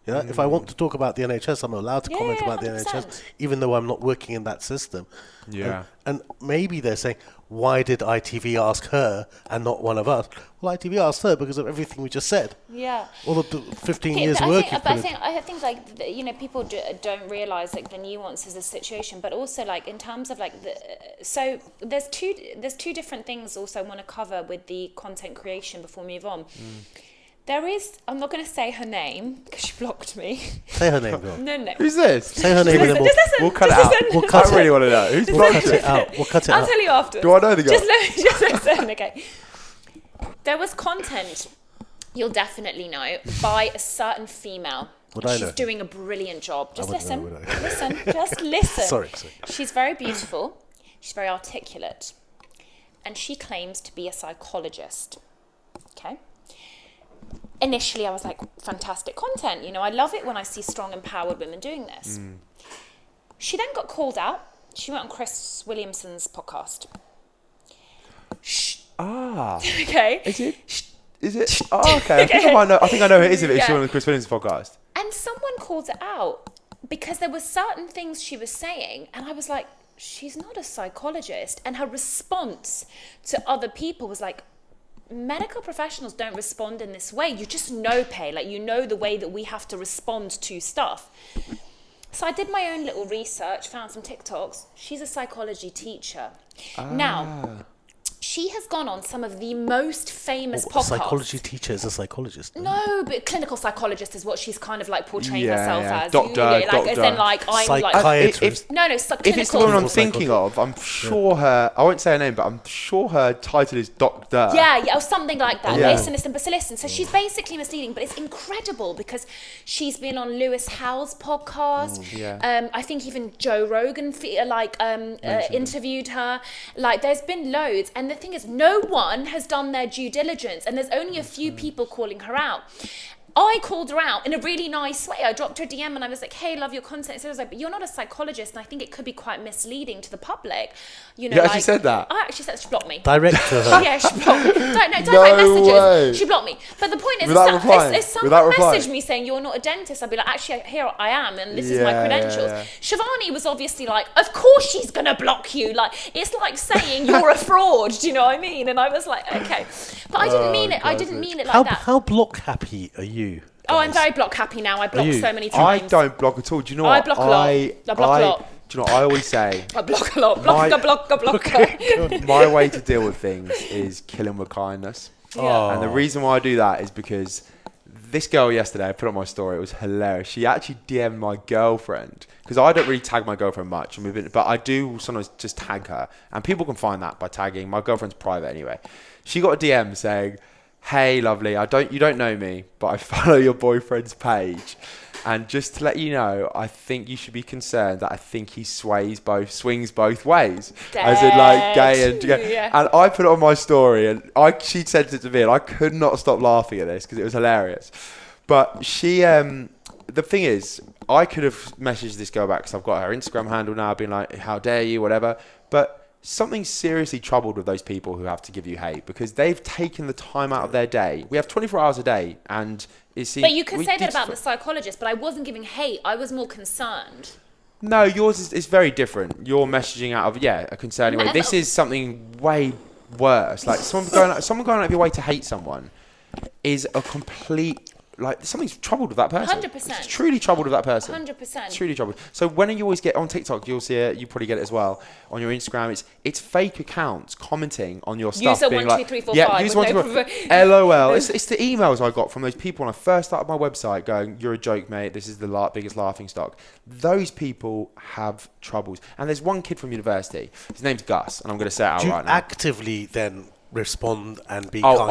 Speaker 1: Yeah, if I want to talk about the NHS, I'm allowed to comment about 100%. The NHS, even though I'm not working in that system.
Speaker 2: Yeah.
Speaker 1: And maybe they're saying, why did ITV ask her and not one of us? Well, ITV asked her because of everything we just said.
Speaker 3: Yeah.
Speaker 1: All of the 15 years working.
Speaker 3: I think like, people don't realise like the nuances of the situation, but also like in terms of like so there's two different things also I want to cover with the content creation before we move on. There is, I'm not going to say her name because she blocked me.
Speaker 1: Say her name, girl.
Speaker 3: No.
Speaker 2: Who's this?
Speaker 1: Say her name.
Speaker 2: We'll cut it out. I really want to know. Who's blocked it
Speaker 1: out? We'll cut it out.
Speaker 3: I'll tell you after.
Speaker 2: Do I know the guy?
Speaker 3: Just listen, okay. There was content you'll definitely know by a certain female. She's doing a brilliant job. Just listen. Just listen.
Speaker 1: Sorry.
Speaker 3: She's very beautiful. She's very articulate. And she claims to be a psychologist. Okay? Initially, I was like, fantastic content. You know, I love it when I see strong, empowered women doing this. She then got called out. She went on Chris Williamson's podcast. Okay.
Speaker 2: Is it? Oh, okay. I think I know who it is if it's on the Chris Williams podcast.
Speaker 3: And someone called it out because there were certain things she was saying, and I was like, she's not a psychologist. And her response to other people was like, medical professionals don't respond in this way. You just know, like, you know the way that we have to respond to stuff. So I did my own little research, found some TikToks. She's a psychology teacher. Now, she has gone on some of the most famous podcasts.
Speaker 1: A psychology teacher is a psychologist.
Speaker 3: No, but clinical psychologist is what she's kind of like portraying herself as.
Speaker 2: Doctor.
Speaker 3: As in like, I'm
Speaker 1: psychiatrist.
Speaker 3: like...
Speaker 2: If it's the one I'm thinking of, I'm sure her... I won't say her name, but I'm sure her title is Doctor.
Speaker 3: Yeah, or something like that. Listen. So she's basically misleading, but it's incredible because she's been on Lewis Howell's podcast. I think even Joe Rogan interviewed her. Like, there's been loads. And the thing is, no one has done their due diligence, and there's only a few people calling her out. I called her out in a really nice way. I dropped her a DM and I was like, hey, love your content. So I was like, but you're not a psychologist, and I think it could be quite misleading to the public. You know,
Speaker 2: she said that?
Speaker 3: I actually said she blocked me.
Speaker 1: Direct to her.
Speaker 3: Yeah, she blocked me. Don't write messages. Way. She blocked me. But the point is, if someone messaged me saying you're not a dentist, I'd be like, actually, here I am, and this is my credentials. Shivani was obviously like, of course she's going to block you. Like, it's like saying you're a fraud. Do you know what I mean? And I was like, okay. But I didn't mean it. I didn't mean it like that.
Speaker 1: How block happy are you?
Speaker 3: Oh, I'm very block happy now. I block so many
Speaker 2: I
Speaker 3: times.
Speaker 2: don't block at all. Do you know what?
Speaker 3: I block a lot. I block a lot.
Speaker 2: Do you know what I always say?
Speaker 3: I block a lot. Block.
Speaker 2: My way to deal with things is kill them with kindness.
Speaker 3: Yeah.
Speaker 2: And the reason why I do that is because this girl yesterday, I put on my story, it was hilarious. She actually DM'd my girlfriend, because I don't really tag my girlfriend much, but I do sometimes just tag her. And people can find that by tagging. My girlfriend's private anyway. She got a DM saying, hey, lovely, you don't know me, but I follow your boyfriend's page. And just to let you know, I think you should be concerned that I think he swings both ways. As in like gay and gay. Yeah. And I put it on my story, and she sent it to me, and I could not stop laughing at this because it was hilarious. But she, the thing is, I could have messaged this girl back because I've got her Instagram handle now, being like, how dare you, whatever. But something seriously troubled with those people who have to give you hate, because they've taken the time out of their day. We have 24 hours a day, and
Speaker 3: but you could say that about the psychologist, but I wasn't giving hate. I was more concerned.
Speaker 2: No, yours is very different. You're messaging out of a concerning way. This is something way worse. Like someone going out of your way to hate someone is a complete. Like something's troubled with that person.
Speaker 3: 100%.
Speaker 2: It's truly troubled with that person.
Speaker 3: 100%.
Speaker 2: It's truly troubled. So when you always get on TikTok, you'll see it. You probably get it as well on your Instagram. It's fake accounts commenting on your stuff.
Speaker 3: User
Speaker 2: being
Speaker 3: 1 2 3 4 5.
Speaker 2: User 1 2 3 4. LOL. It's the emails I got from those people when I first started my website, going, "You're a joke, mate. This is the biggest laughing stock." Those people have troubles. And there's one kid from university. His name's Gus, and I'm going to say it out right now.
Speaker 1: Actively then respond and be kind?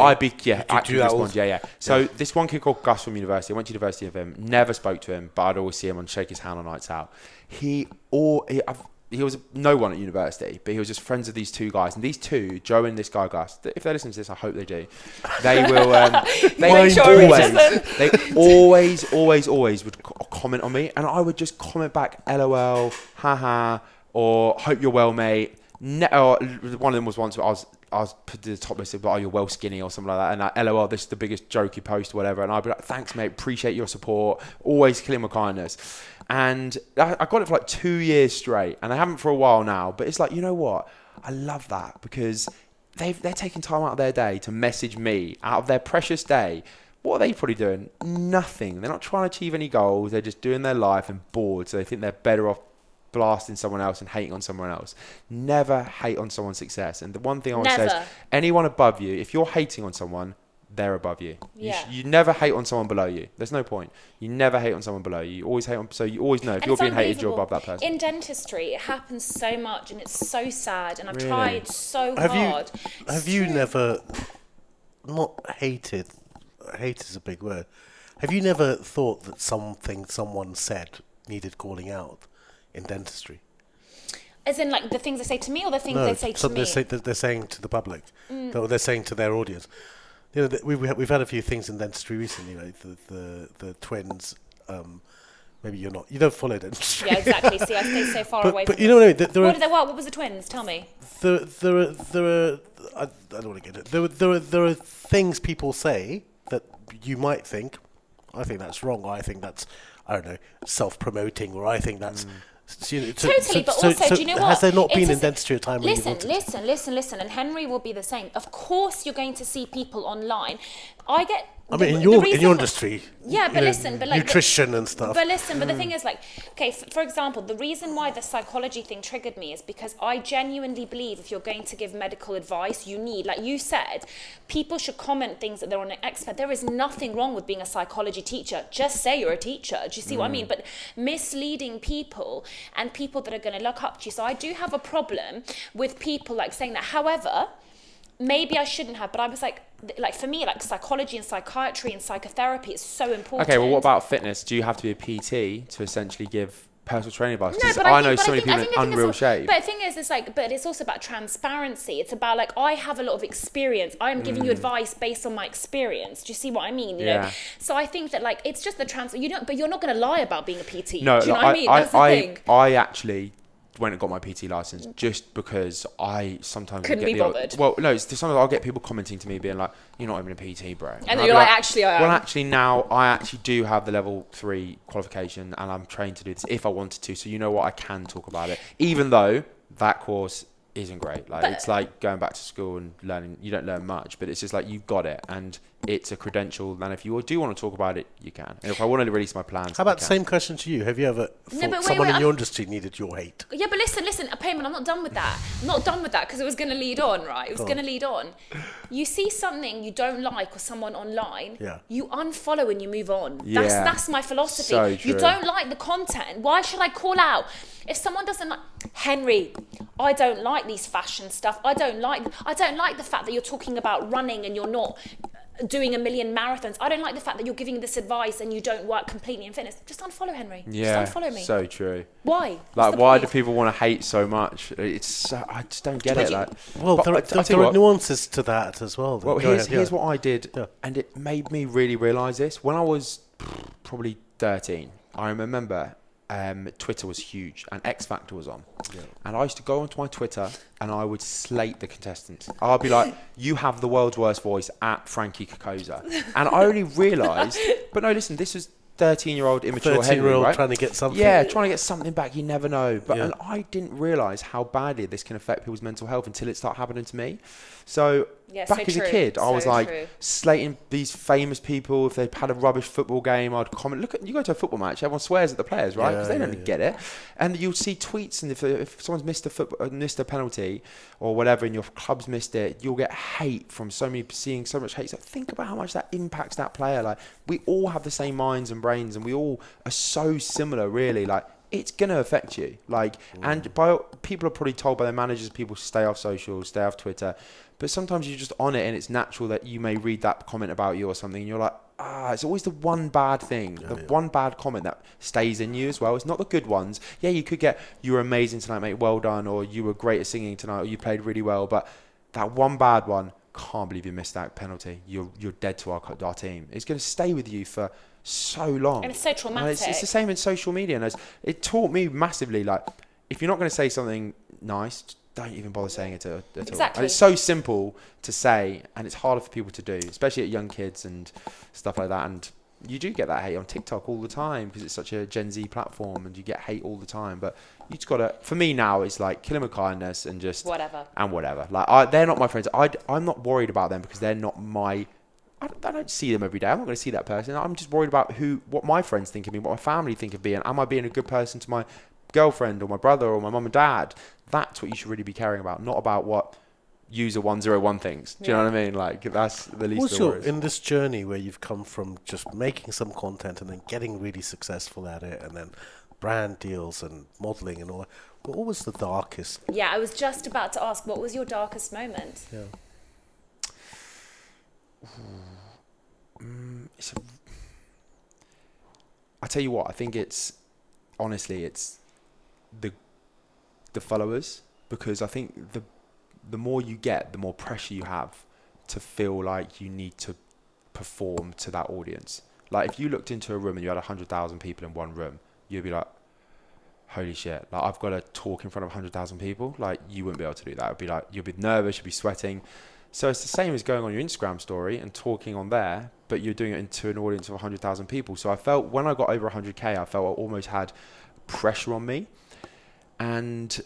Speaker 2: Actively respond, So this one kid called Gus from university, I went to university with him, never spoke to him, but I'd always see him and shake his hand on nights out. He was no one at university, but he was just friends with these two guys, and these two, Joe and this guy Gus, if they listen to this, I hope they do, they will they always would comment on me, and I would just comment back LOL, haha, or hope you're well, mate. Or one of them was once I was put to the top list of, "Oh, you're well skinny," or something like that, and like, LOL, this is the biggest jokey post or whatever, and I'd be like, "Thanks, mate, appreciate your support, always killing with kindness." And I got it for like 2 years straight, and I haven't for a while now, but it's like, you know what, I love that, because they're taking time out of their day to message me out of their precious day. What are they probably doing? Nothing. They're not trying to achieve any goals, they're just doing their life and bored, so they think they're better off blasting someone else and hating on someone else. Never hate on someone's success. And the one thing I want to say is, anyone above you, if you're hating on someone, they're above you.
Speaker 3: Yeah.
Speaker 2: You never hate on someone below you. There's no point. You never hate on someone below you. You always hate on. So you always know if you're being hated, you're above that person.
Speaker 3: In dentistry, it happens so much, and it's so sad. And I've tried so hard.
Speaker 1: Have you never not hated? Hate is a big word. Have you never thought that something someone said needed calling out in dentistry?
Speaker 3: As in, like, the things they say to me, or the things they say to me?
Speaker 1: They're saying to the public. Or they're saying to their audience. You know, we've had a few things in dentistry recently, like the twins. Maybe you don't follow dentistry.
Speaker 3: Yeah, exactly. See, I stay so far away.
Speaker 1: But
Speaker 3: from
Speaker 1: you know what I mean.
Speaker 3: What was the twins? Tell me.
Speaker 1: There are. I don't want to get it. There are things people say that you might think, I think that's wrong. I think that's, I don't know, self-promoting, or I think that's.
Speaker 3: Totally, but also, do you know what?
Speaker 1: Has there not been in dentistry a time when you wanted
Speaker 3: listen, and Henry will be the same. Of course, you're going to see people online.
Speaker 1: In your industry,
Speaker 3: but
Speaker 1: nutrition and stuff.
Speaker 3: But listen, but the thing is, like, okay, for example, the reason why the psychology thing triggered me is because I genuinely believe if you're going to give medical advice, you need, like you said, people should comment things that they're on an expert. There is nothing wrong with being a psychology teacher. Just say you're a teacher. Do you see what I mean? But misleading people and people that are going to look up to you. So I do have a problem with people like saying that. However, maybe I shouldn't have, but I was like for me, like psychology and psychiatry and psychotherapy is so important.
Speaker 2: Okay, well, what about fitness? Do you have to be a PT to essentially give personal training advice?
Speaker 3: No, but
Speaker 2: I know so many people in unreal shape.
Speaker 3: But the thing is, but it's also about transparency. It's about, like, I have a lot of experience. I am giving you advice based on my experience. Do you see what I mean? You know? So I think that, like, it's just the but you're not going to lie about being a PT.
Speaker 2: No,
Speaker 3: do you know what I mean? That's the thing.
Speaker 2: I actually went and got my PT license just because I sometimes
Speaker 3: couldn't be bothered.
Speaker 2: Sometimes I'll get people commenting to me being like, "You're not even a PT, bro."
Speaker 3: And then you're like, "Actually, I am."
Speaker 2: Well, actually, now I actually do have the level 3 qualification, and I'm trained to do this if I wanted to. So you know what, I can talk about it, even though that course isn't great. Like, it's like going back to school and learning. You don't learn much, but it's just like you've got it, and it's a credential. And if you do want to talk about it, you can. And if I want to release my plans,
Speaker 1: how about the same question to you? Have you ever thought someone in your industry needed your hate?
Speaker 3: Yeah, but listen, Payman, I'm not done with that. I'm not done with that because it was going to lead on, right? It was going to lead on. You see something you don't like or someone online, you unfollow and you move on.
Speaker 2: Yeah.
Speaker 3: That's my philosophy.
Speaker 2: So true.
Speaker 3: You don't like the content. Why should I call out? If someone doesn't like, Henry, I don't like these fashion stuff. I don't like the fact that you're talking about running and you're not doing 1 million marathons. I don't like the fact that you're giving this advice and you don't work completely in fitness. Just unfollow Henry.
Speaker 2: Yeah,
Speaker 3: just unfollow me.
Speaker 2: So true.
Speaker 3: Why?
Speaker 2: Like, why do people want to hate so much? I just don't get it.
Speaker 1: There are nuances to that as well.
Speaker 2: Well, here's what I did, and it made me really realise this. When I was probably 13, I remember Twitter was huge and X Factor was on, and I used to go onto my Twitter and I would slate the contestants. I'd be like, "You have the world's worst voice at Frankie Kokoza," and I only realised. But no, listen, this was 13-year-old immature Henry,
Speaker 1: 13-year-old
Speaker 2: right?
Speaker 1: trying to get something.
Speaker 2: Yeah, trying to get something back. You never know. But and I didn't realise how badly this can affect people's mental health until it started happening to me. So back as a kid, I was like slating these famous people. If they'd had a rubbish football game, I'd comment. Look, you go to a football match, everyone swears at the players, right? Because they don't get it. And you'll see tweets, and if someone's missed a penalty or whatever, and your club's missed it, you'll get hate from seeing so much hate. So think about how much that impacts that player. Like, we all have the same minds and brains, and we all are so similar, really. Like, it's gonna affect you. Like, and people are probably told by their managers, people stay off social, stay off Twitter. But sometimes you're just on it, and it's natural that you may read that comment about you or something, and you're like, it's always the one bad thing, one bad comment that stays in you as well. It's not the good ones. Yeah, you could get, you were amazing tonight, mate, well done, or you were great at singing tonight, or you played really well. But that one bad one, can't believe you missed that penalty. You're dead to our team. It's going to stay with you for so long. And
Speaker 3: it's so traumatic.
Speaker 2: It's the same in social media. And it taught me massively, like, if you're not going to say something nice, don't even bother saying it at all. And it's so simple to say, and it's harder for people to do, especially at young kids and stuff like that. And you do get that hate on TikTok all the time because it's such a Gen Z platform, and you get hate all the time. But you just gotta. For me now, it's like kill them with kindness and just
Speaker 3: whatever.
Speaker 2: Like, they're not my friends. I'm not worried about them because they're not my. I don't see them every day. I'm not going to see that person. I'm just worried about what my friends think of me, what my family think of me, and am I being a good person to my girlfriend or my brother or my mum and dad? That's what you should really be caring about, not about what user 101 thinks. Do you know what I mean? Like, that's the least of the worries.
Speaker 1: In this journey where you've come from just making some content and then getting really successful at it, and then brand deals and modeling and all that, what was the darkest?
Speaker 3: Yeah, I was just about to ask, what was your darkest moment?
Speaker 1: Yeah.
Speaker 2: I tell you what, I think it's the followers, because I think the more you get, the more pressure you have to feel like you need to perform to that audience. Like, if you looked into a room and you had 100,000 people in one room, you'd be like, holy shit, like, I've got to talk in front of 100,000 people. Like, you wouldn't be able to do that. It'd be like, you'd be nervous, you'd be sweating. So it's the same as going on your Instagram story and talking on there, but you're doing it into an audience of 100,000 people. So I felt when I got over 100K, I felt I almost had pressure on me. And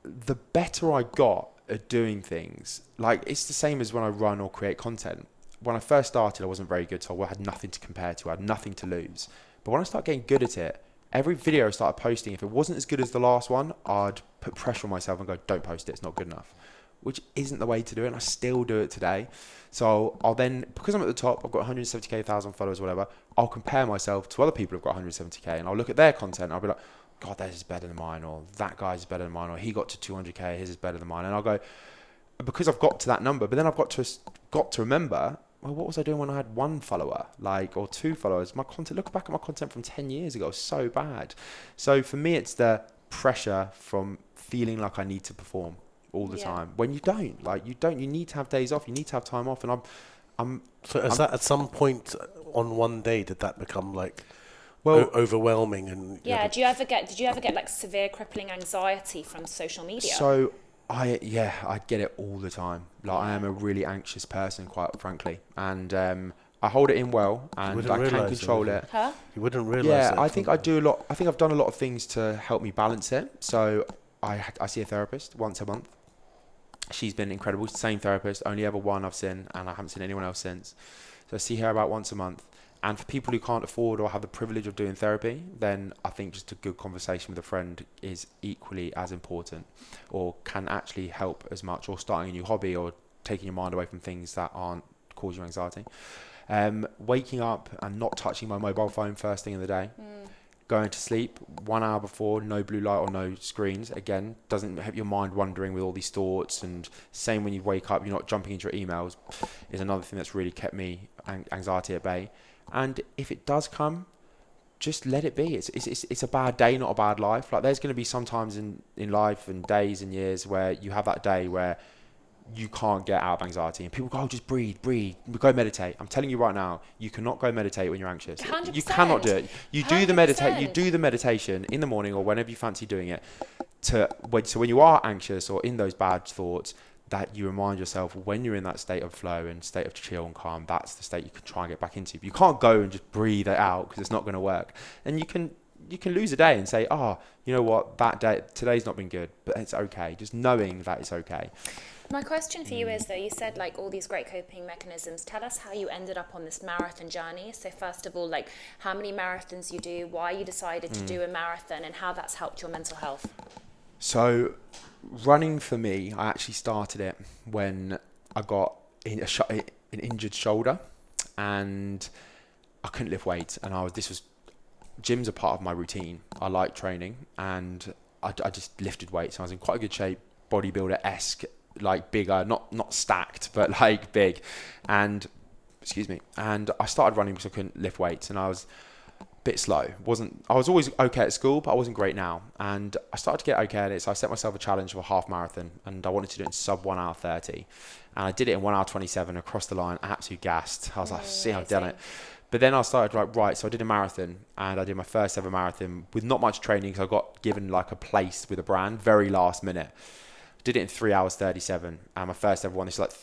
Speaker 2: the better I got at doing things, like, it's the same as when I run or create content. When I first started, I wasn't very good, so I had nothing to compare to. I had nothing to lose. But when I started getting good at it, every video I started posting, if it wasn't as good as the last one, I'd put pressure on myself and go, don't post it, it's not good enough. Which isn't the way to do it, and I still do it today. So I'll then, because I'm at the top, I've got 170,000 followers, whatever, I'll compare myself to other people who've got 170K, and I'll look at their content, and I'll be like, God, theirs is better than mine, or that guy's better than mine, or he got to 200K, his is better than mine. And I'll go, because I've got to that number, but then I've got to remember, well, what was I doing when I had 1 follower, like, or 2 followers? My content, look back at my content from 10 years ago, it was so bad. So for me, it's the pressure from feeling like I need to perform all the time, when you don't. You need to have days off, you need to have time off. And
Speaker 1: that at some point on one day, did that become like, well, overwhelming? And
Speaker 3: did you ever get like severe crippling anxiety from social media?
Speaker 2: So I get it all the time. Like, I am a really anxious person, quite frankly, and I hold it in well, and I can control it.
Speaker 3: Huh?
Speaker 1: You wouldn't realise.
Speaker 2: Yeah, I think I do a lot. I think I've done a lot of things to help me balance it. So I see a therapist once a month. She's been incredible. Same therapist, only ever one I've seen, and I haven't seen anyone else since. So I see her about once a month. And for people who can't afford or have the privilege of doing therapy, then I think just a good conversation with a friend is equally as important, or can actually help as much, or starting a new hobby, or taking your mind away from things that aren't causing you anxiety. Waking up and not touching my mobile phone first thing in the day. Going to sleep 1 hour before, no blue light or no screens. Again, doesn't have your mind wandering with all these thoughts. And same when you wake up, you're not jumping into your emails, is another thing that's really kept me anxiety at bay. And if it does come, just let it be. It's a bad day, not a bad life. Like, there's going to be some times in life and days and years where you have that day where you can't get out of anxiety, and people go, oh, just breathe, go meditate. I'm telling you right now, you cannot go meditate when you're anxious.
Speaker 3: 100%.
Speaker 2: You cannot do it. You do the meditation in the morning or whenever you fancy doing it. So when you are anxious or in those bad thoughts, that you remind yourself when you're in that state of flow and state of chill and calm, that's the state you can try and get back into. You can't go and just breathe it out because it's not going to work. And you can lose a day and say, you know what, today's not been good, but it's okay. Just knowing that it's okay.
Speaker 3: My question for you is, though, you said like all these great coping mechanisms. Tell us how you ended up on this marathon journey. So first of all, like how many marathons you do, why you decided to do a marathon, and how that's helped your mental health.
Speaker 2: So running for me, I actually started it when I got an injured shoulder and I couldn't lift weights. And gyms are part of my routine. I like training and I just lifted weights. I was in quite a good shape, bodybuilder-esque, like bigger, not stacked, but like big. And I started running because I couldn't lift weights and I was a bit slow. I was always okay at school, but I wasn't great now. And I started to get okay at it. So I set myself a challenge of a half marathon and I wanted to do it in sub 1 hour 30. And I did it in 1 hour 27 across the line, absolutely gassed. I was like, see, I've done it. But then I started so I did a marathon and I did my first ever marathon with not much training because I got given like a place with a brand very last minute. Did it in 3 hours 37 and my first ever one. This is like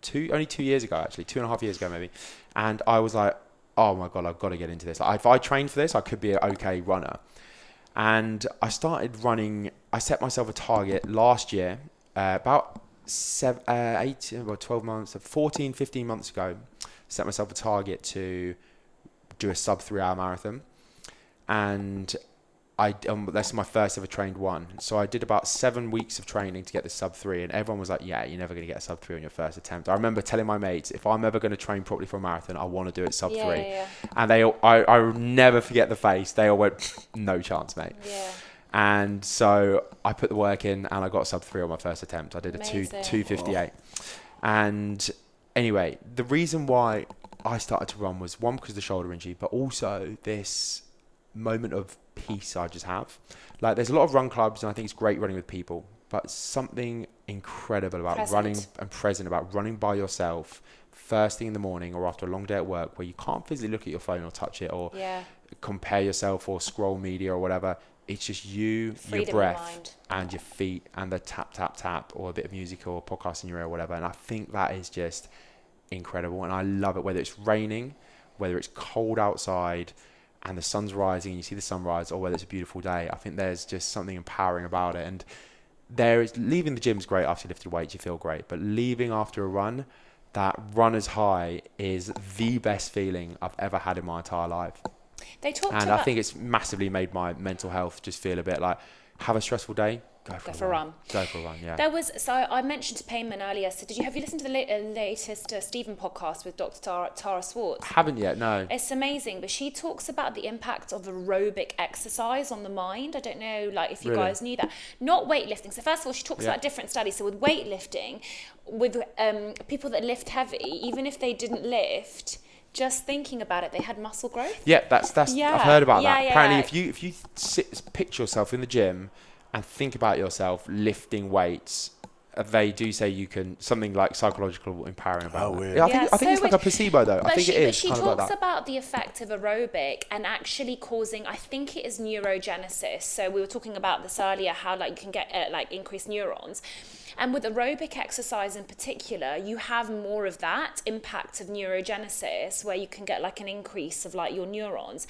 Speaker 2: 2 years ago actually, 2.5 years ago maybe. And I was like, oh my God, I've got to get into this. Like, if I trained for this, I could be an okay runner. And I started running. I set myself a target last year, about 12 months, 14, 15 months ago. Set myself a target to do a sub 3 hour marathon. And that's my first ever trained one. So I did about 7 weeks of training to get the sub 3, and everyone was like, yeah, you're never going to get a sub 3 on your first attempt. I remember telling my mates, if I'm ever going to train properly for a marathon, I want to do it sub 3. Yeah. And I will never forget the face. They all went, no chance, mate.
Speaker 3: Yeah.
Speaker 2: And so I put the work in and I got sub 3 on my first attempt. I did
Speaker 3: Amazing.
Speaker 2: a 2:58. And anyway, the reason why I started to run was one, because of the shoulder injury, but also this moment of peace I just have. Like, there's a lot of run clubs and I think it's great running with people, but something incredible about running by yourself first thing in the morning or after a long day at work, where you can't physically look at your phone or touch it or compare yourself or scroll media or whatever. It's just you, freedom, your breath and your feet and the tap, tap, tap, or a bit of music or podcast in your ear or whatever. And I think that is just incredible. And I love it, whether it's raining, whether it's cold outside and the sun's rising and you see the sunrise, or whether it's a beautiful day. I think there's just something empowering about it. And leaving the gym is great after you lifted weights, you feel great. But leaving after a run, that runner's high is the best feeling I've ever had in my entire life. I think it's massively made my mental health just feel a bit like, have a stressful day, go for a run. Go for a run, yeah.
Speaker 3: So I mentioned to Payman earlier, so have you listened to the latest Stephen podcast with Dr. Tara Swartz?
Speaker 2: Haven't yet, no.
Speaker 3: It's amazing, but she talks about the impact of aerobic exercise on the mind. I don't know if you guys knew that. Not weightlifting. So first of all, she talks about different studies. So with weightlifting, with people that lift heavy, even if they didn't lift, just thinking about it, they had muscle growth.
Speaker 2: Yeah, that's I've heard about that. Apparently, if you picture yourself in the gym and think about yourself lifting weights, they do say you can, something like psychological empowering about that.
Speaker 1: Weird.
Speaker 2: Yeah, I think it's like a placebo though. I think it is.
Speaker 3: But she talks about the effect of aerobic and actually causing, I think it is neurogenesis. So we were talking about this earlier, how you can get increased neurons. And with aerobic exercise in particular, you have more of that impact of neurogenesis, where you can get an increase of your neurons.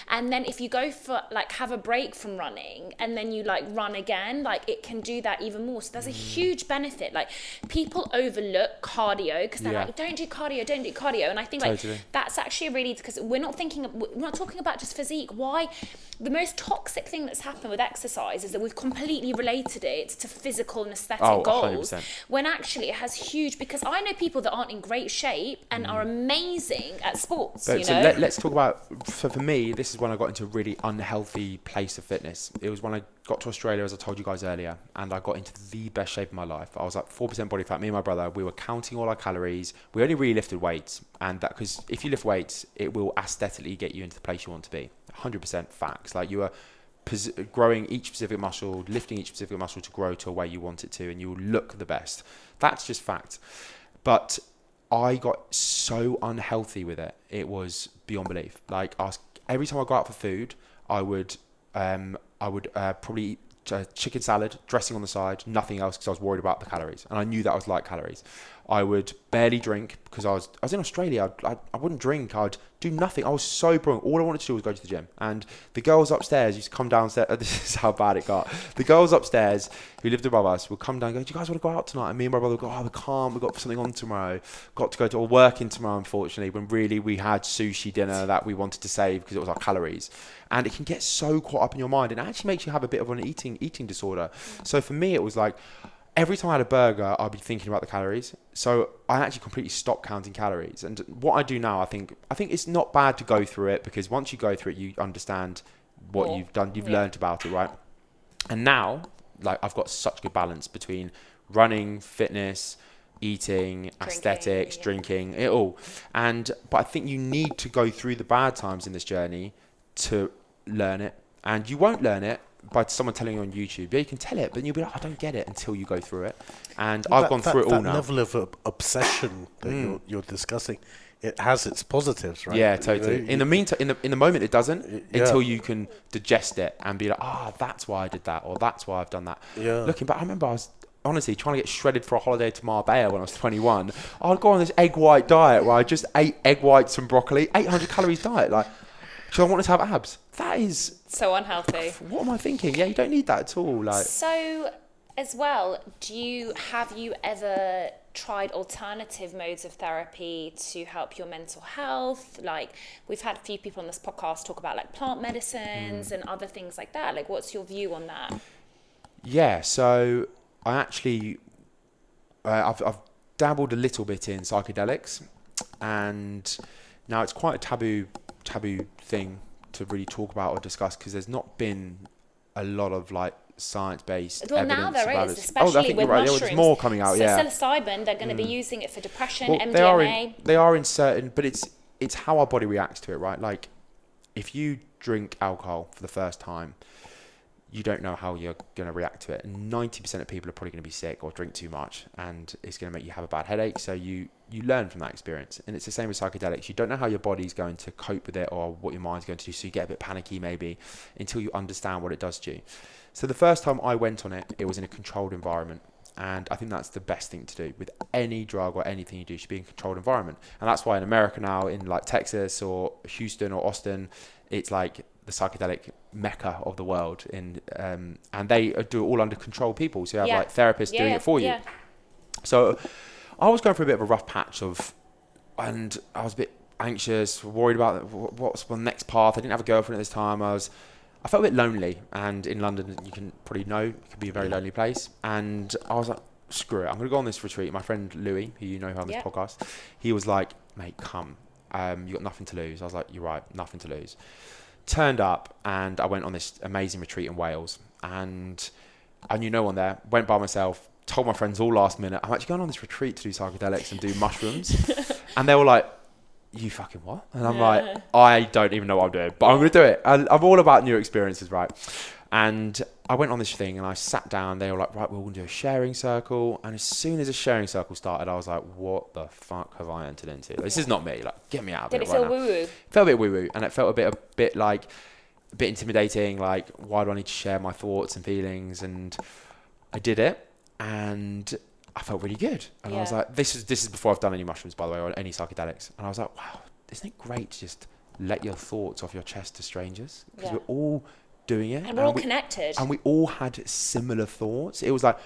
Speaker 3: And then if you go for have a break from running and then you run again, it can do that even more. So there's a huge benefit. People overlook cardio because they're don't do cardio. And I think that's actually really, because we're not talking about just physique. Why? The most toxic thing that's happened with exercise is that we've completely related it to physical and aesthetic goals. 100%. When actually it has huge, because I know people that aren't in great shape and are amazing at sports.
Speaker 2: So let's talk about, for me, this is when I got into a really unhealthy place of fitness. It was when I got to Australia, as I told you guys earlier, and I got into the best shape of my life. I was 4% body fat. Me and my brother, we were counting all our calories. We only really lifted weights, and that, because if you lift weights, it will aesthetically get you into the place you want to be. 100% facts. You are growing each specific muscle, lifting each specific muscle to grow to a way you want it to, and you will look the best. That's just fact. But I got so unhealthy with it. It was beyond belief. Every time I go out for food, I would probably eat chicken salad, dressing on the side, nothing else because I was worried about the calories. And I knew that I was light calories. I would barely drink because I was in Australia. I wouldn't drink. I'd do nothing. I was so boring. All I wanted to do was go to the gym. And the girls upstairs used to come downstairs. This is how bad it got. The girls upstairs who lived above us would come down and go, do you guys want to go out tonight? And me and my brother would go, oh, we can't. We've got something on tomorrow. Got to go to working tomorrow, unfortunately, when really we had sushi dinner that we wanted to save because it was our calories. And it can get so caught up in your mind. And it actually makes you have a bit of an eating disorder. So for me, it was like, every time I had a burger, I'd be thinking about the calories. So I actually completely stopped counting calories. And what I do now, I think it's not bad to go through it because once you go through it, you understand what you've done. You've learned about it, right? And now, like, I've got such good balance between running, fitness, eating, aesthetics, drinking, it all. But I think you need to go through the bad times in this journey to learn it. And you won't learn it by someone telling you on YouTube. Yeah, you can tell it, but you'll be like, I don't get it until you go through it. And I've gone through it all now.
Speaker 1: That level of obsession that you're discussing, it has its positives, right?
Speaker 2: Yeah, totally. In the meantime, in the moment, it doesn't until you can digest it and be like, that's why I did that, or that's why I've done that.
Speaker 1: Yeah.
Speaker 2: Looking back, I remember I was honestly trying to get shredded for a holiday to Marbella when I was 21. I'd go on this egg white diet where I just ate egg whites and broccoli, 800 calories diet, like. So I wanted to have abs. That is
Speaker 3: so unhealthy.
Speaker 2: What am I thinking? Yeah, you don't need that at all. Like,
Speaker 3: so as well, have you ever tried alternative modes of therapy to help your mental health? Like, we've had a few people on this podcast talk about like plant medicines and other things like that. Like, what's your view on that?
Speaker 2: Yeah, so I actually I've dabbled a little bit in psychedelics, and now it's quite a taboo thing to really talk about or discuss because there's not been a lot of like science-based evidence
Speaker 3: now there
Speaker 2: about
Speaker 3: is,
Speaker 2: it.
Speaker 3: especially
Speaker 2: I think
Speaker 3: with
Speaker 2: you're right.
Speaker 3: mushrooms.
Speaker 2: There's more coming out.
Speaker 3: So
Speaker 2: yeah,
Speaker 3: psilocybin, they're going to be using it for depression,
Speaker 2: well,
Speaker 3: MDMA.
Speaker 2: They are in certain, but it's how our body reacts to it, right? Like if you drink alcohol for the first time, you don't know how you're going to react to it. And 90% of people are probably going to be sick or drink too much, and it's going to make you have a bad headache. So you learn from that experience. And it's the same with psychedelics. You don't know how your body's going to cope with it or what your mind's going to do. So you get a bit panicky maybe until you understand what it does to you. So the first time I went on it, it was in a controlled environment. And I think that's the best thing to do with any drug or anything you do. You should be in a controlled environment. And that's why in America now, in like Texas or Houston or Austin, it's like the psychedelic mecca of the world. And they do it all under controlled people. So you have like therapists doing it for you. So I was going through a bit of a rough patch and I was a bit anxious, worried about what's my next path. I didn't have a girlfriend at this time. I felt a bit lonely, and in London, you can probably know, it can be a very lonely place. And I was like, screw it, I'm going to go on this retreat. My friend Louis, who you know on this podcast, he was like, mate, come, you got nothing to lose. I was like, you're right, nothing to lose. Turned up, and I went on this amazing retreat in Wales, and I knew no one there, went by myself, told my friends all last minute, I'm actually going on this retreat to do psychedelics and do mushrooms. And they were like, you fucking what? And I'm like, I don't even know what I'm doing, but I'm going to do it. I'm all about new experiences, right? And I went on this thing and I sat down. They were like, right, we're going to do a sharing circle. And as soon as a sharing circle started, I was like, what the fuck have I entered into? This is not me. Like, get me out of it.
Speaker 3: Did it feel woo-woo? It
Speaker 2: felt a bit woo-woo. And it felt a bit intimidating. Like, why do I need to share my thoughts and feelings? And I did it. And I felt really good. And I was like, this is before I've done any mushrooms, by the way, or any psychedelics. And I was like, wow, isn't it great to just let your thoughts off your chest to strangers? Because we're all doing it.
Speaker 3: And we're all connected.
Speaker 2: And we all had similar thoughts. It was like,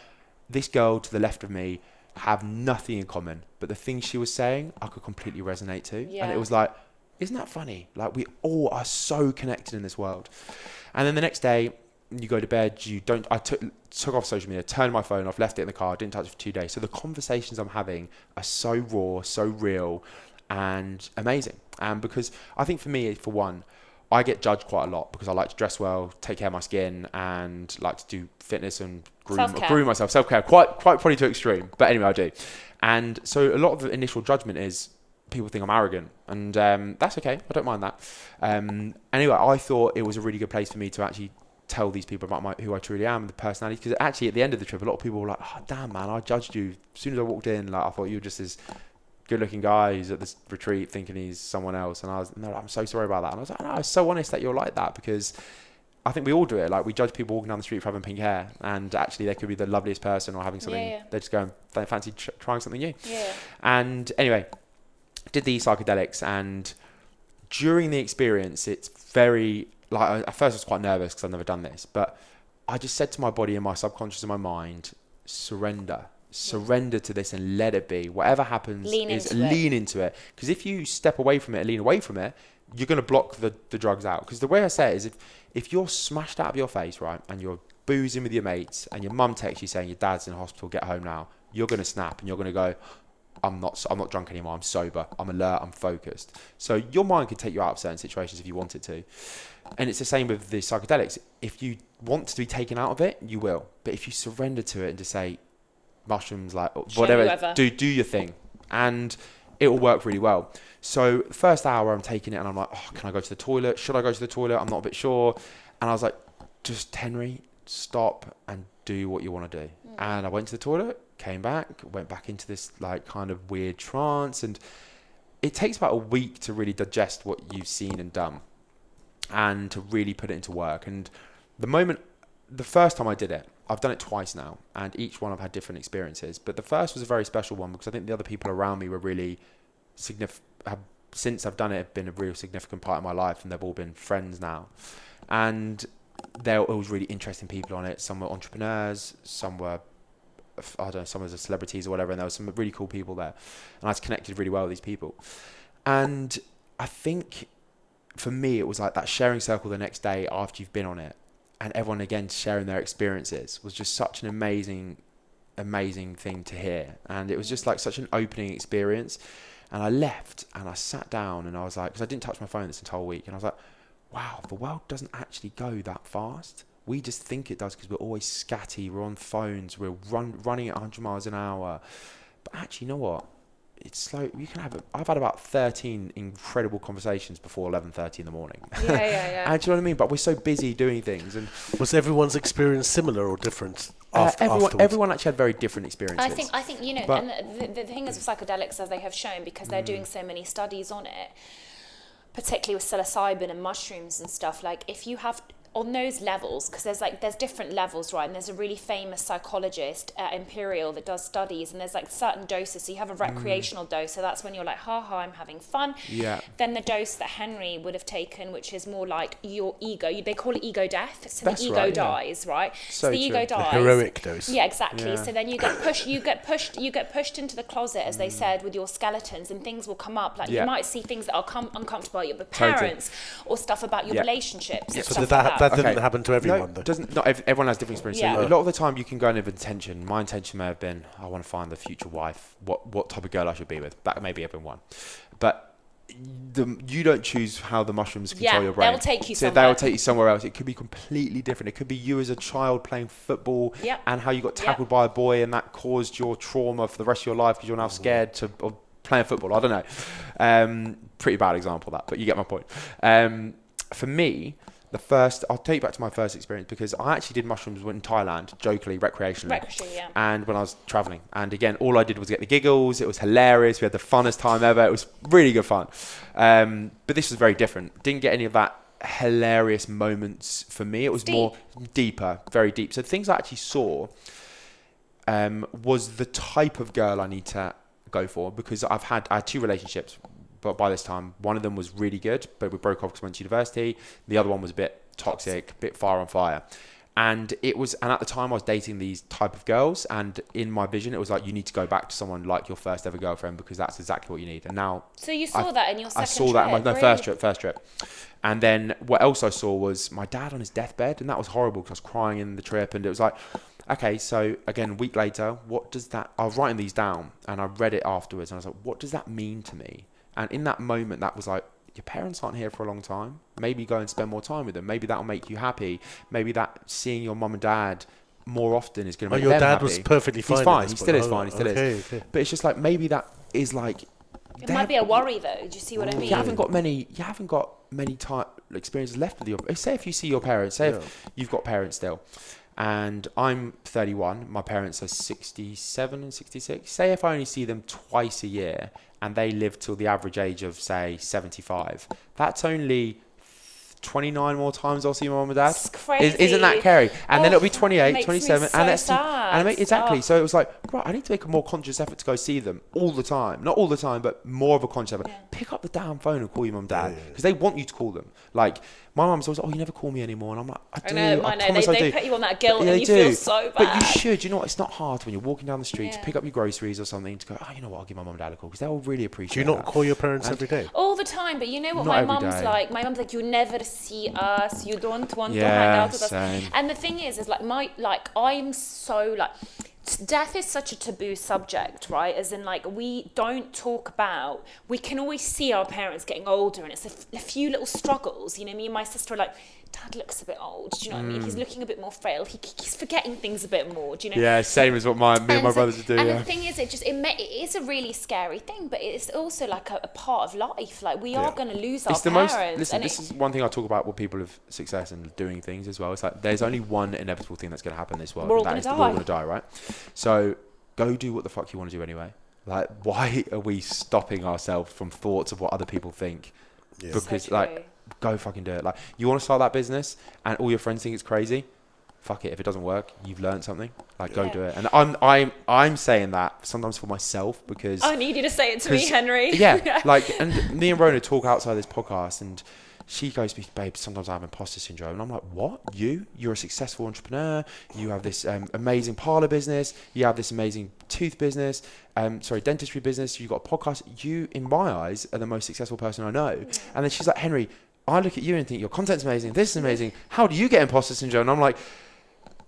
Speaker 2: this girl to the left of me have nothing in common, but the things she was saying, I could completely resonate to. Yeah. And it was like, isn't that funny? Like, we all are so connected in this world. And then the next day, you go to bed, I took off social media, turned my phone off, left it in the car, didn't touch it for 2 days. So the conversations I'm having are so raw, so real, and amazing. And because I think for me, for one, I get judged quite a lot because I like to dress well, take care of my skin, and like to do fitness and groom myself. Self-care, quite probably too extreme, but anyway, I do. And so a lot of the initial judgment is people think I'm arrogant, and that's okay. I don't mind that. Anyway, I thought it was a really good place for me to actually tell these people about who I truly am and the personality, because actually at the end of the trip, a lot of people were like, oh damn man, I judged you as soon as I walked in. Like, I thought you were just this good looking guy who's at this retreat thinking he's someone else. And I was, no, I'm so sorry about that. And I was like, no, I was so honest that you're like that, because I think we all do it. Like, we judge people walking down the street for having pink hair, and actually they could be the loveliest person or having something. They're just going, they fancy trying something new. And anyway, did these psychedelics, and during the experience, it's very, like, at first I was quite nervous because I've never done this, but I just said to my body and my subconscious and my mind, surrender to this and let it be. Whatever happens, lean into it. Because if you step away from it and lean away from it, you're going to block the drugs out. Because the way I say it is, if you're smashed out of your face, right, and you're boozing with your mates, and your mum texts you saying your dad's in hospital, get home now, you're going to snap and you're going to go, I'm not drunk anymore, I'm sober, I'm alert, I'm focused. So your mind can take you out of certain situations if you want it to. And it's the same with the psychedelics. If you want to be taken out of it, you will. But if you surrender to it and just say, mushrooms, like whatever, do your thing, and it will work really well. So the first hour I'm taking it and I'm like, oh, can I go to the toilet? Should I go to the toilet? I'm not a bit sure. And I was like, just Henry, stop and do what you want to do. And I went to the toilet, came back, went back into this like kind of weird trance, and it takes about a week to really digest what you've seen and done and to really put it into work. And the first time I did it, I've done it twice now, and each one I've had different experiences. But the first was a very special one because I think the other people around me were really since I've done it, have been a real significant part of my life, and they've all been friends now. And there was really interesting people on it. Some were entrepreneurs, some were, I don't know, some were celebrities or whatever, and there were some really cool people there. And I was connected really well with these people. And I think for me, it was like that sharing circle the next day after you've been on it, and everyone again sharing their experiences, was just such an amazing thing to hear. And it was just like such an opening experience. And I left and I sat down and I was like, because I didn't touch my phone this entire week, and I was like, wow, the world doesn't actually go that fast. We just think it does because we're always scatty, we're on phones, we're running at 100 miles an hour. But actually, you know what? It's slow. You can I've had about 13 incredible conversations before 11:30 in the morning.
Speaker 3: Yeah.
Speaker 2: And do you know what I mean? But we're so busy doing things. And
Speaker 1: was everyone's experience similar or different?
Speaker 2: Everyone actually had very different experiences.
Speaker 3: I think you know, but, and the thing is with psychedelics, as they have shown, because they're doing so many studies on it, particularly with psilocybin and mushrooms and stuff. Like, if you have on those levels, because there's different levels, right? And there's a really famous psychologist at Imperial that does studies, and there's like certain doses. So you have a recreational dose, so that's when you're like, I'm having fun.
Speaker 2: Yeah.
Speaker 3: Then the dose that Henry would have taken, which is more like your ego, they call it ego death. So that's the ego dies, right? So the ego dies.
Speaker 1: The heroic dose.
Speaker 3: Yeah, exactly. Yeah. So then you get pushed into the closet, as they said, with your skeletons, and things will come up. Like you might see things that are uncomfortable about your parents, or stuff about your relationships.
Speaker 1: Yeah. So that didn't happen to everyone, though.
Speaker 2: Not everyone has different experiences. Yeah. So a lot of the time you can go in with intention. My intention may have been, I want to find the future wife, what type of girl I should be with. That may be everyone. But you don't choose how the mushrooms control your brain.
Speaker 3: They'll take you somewhere.
Speaker 2: They'll take you somewhere else. It could be completely different. It could be you as a child playing football and how you got tackled by a boy, and that caused your trauma for the rest of your life because you're now scared of playing football. I don't know. Pretty bad example, that, but you get my point. For me, I'll take you back to my first experience, because I actually did mushrooms in Thailand, jokingly, recreationally. And when I was traveling. And again, all I did was get the giggles. It was hilarious. We had the funnest time ever. It was really good fun. But this was very different. Didn't get any of that hilarious moments for me. It was more deeper, very deep. So the things I actually saw was the type of girl I need to go for, because I had 2 relationships. But by this time, one of them was really good, but we broke off because we went to university. The other one was a bit toxic, a bit fire on fire. And at the time I was dating these type of girls, and in my vision, it was like, you need to go back to someone like your first ever girlfriend, because that's exactly what you need. And now... So
Speaker 3: you saw that in your second trip?
Speaker 2: I saw that in my first trip. And then what else I saw was my dad on his deathbed, and that was horrible because I was crying in the trip, and it was like, okay, so again, a week later, what does that... I was writing these down, and I read it afterwards, and I was like, what does that mean to me? And in that moment, that was like, your parents aren't here for a long time. Maybe go and spend more time with them. Maybe that'll make you happy. Maybe that seeing your mum and dad more often is going to make them happy.
Speaker 1: Your dad was perfectly fine.
Speaker 2: He's fine. He still is fine. He still is. Okay. But it's just like, maybe that is like...
Speaker 3: It might be a worry, though. Do you see what I mean?
Speaker 2: You haven't got many experiences left with your... Say if you see your parents. Say if you've got parents still. And I'm 31. My parents are 67 and 66. Say if I only see them twice a year, and they live till the average age of, say, 75. That's only 29 more times I'll see my mum and dad.
Speaker 3: It's crazy.
Speaker 2: Isn't that scary? And then it'll be 28, 27,
Speaker 3: and that's
Speaker 2: exactly. So it was like, right, I need to make a more conscious effort to go see them all the time. Not all the time, but more of a conscious effort. Pick up the damn phone and call your mum and dad because they want you to call them. Like my mum's always, oh, you never call me anymore, and I'm like, I do. I promise I do.
Speaker 3: They put you on that guilt, and you feel so bad.
Speaker 2: But you should. You know what? It's not hard when you're walking down the street to pick up your groceries or something to go, oh, you know what? I'll give my mum and dad a call because they'll really appreciate.
Speaker 1: Do you not call your parents every day?
Speaker 3: All the time, but you know what my mum's like? My mum's like, you never see us. You don't want to hang out with us. And the thing is I'm so like. Death is such a taboo subject, right? As in, like, we don't talk about, we can always see our parents getting older and it's a few little struggles. You know, me and my sister are like, Dad looks a bit old, do you know what I mean? He's looking a bit more frail. He's forgetting things a bit more, do you know?
Speaker 2: Yeah, same as what me and my brothers do.
Speaker 3: And the thing is, it is a really scary thing, but it's also like a part of life. Like, we are going to lose our parents.
Speaker 2: This is one thing I talk about with people of success and doing things as well. It's like, there's only one inevitable thing that's going to happen in this world.
Speaker 3: We're all going to die.
Speaker 2: We're all going to die, right? So go do what the fuck you want to do anyway. Like, why are we stopping ourselves from thoughts of what other people think? Yeah. Because, so like, go fucking do it. Like, you want to start that business and all your friends think it's crazy, fuck it. If it doesn't work, you've learned something. Like, go do it. And I'm saying that sometimes for myself because
Speaker 3: I need you to say it to me, Henry.
Speaker 2: Yeah. Like, and me and Rhona talk outside this podcast and she goes to me, babe, sometimes I have imposter syndrome. And I'm like, what? You're a successful entrepreneur. You have this amazing parlor business. You have this amazing tooth business. Dentistry business. You've got a podcast. You, in my eyes, are the most successful person I know. Yeah. And then she's like, Henry, I look at you and think your content's amazing. This is amazing. How do you get imposter syndrome? And I'm like,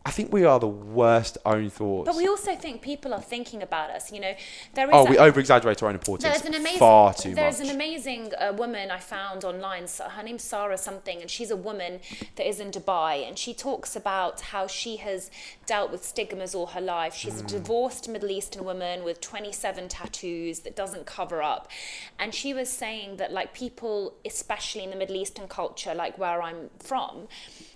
Speaker 2: I think we are the worst own thoughts.
Speaker 3: But we also think people are thinking about us. You know,
Speaker 2: we over-exaggerate our own importance far too much.
Speaker 3: There's an amazing woman I found online. Her name's Sarah something, and she's a woman that is in Dubai, and she talks about how she has dealt with stigmas all her life. She's a divorced Middle Eastern woman with 27 tattoos that doesn't cover up, and she was saying that, like, people, especially in the Middle Eastern culture, like where I'm from,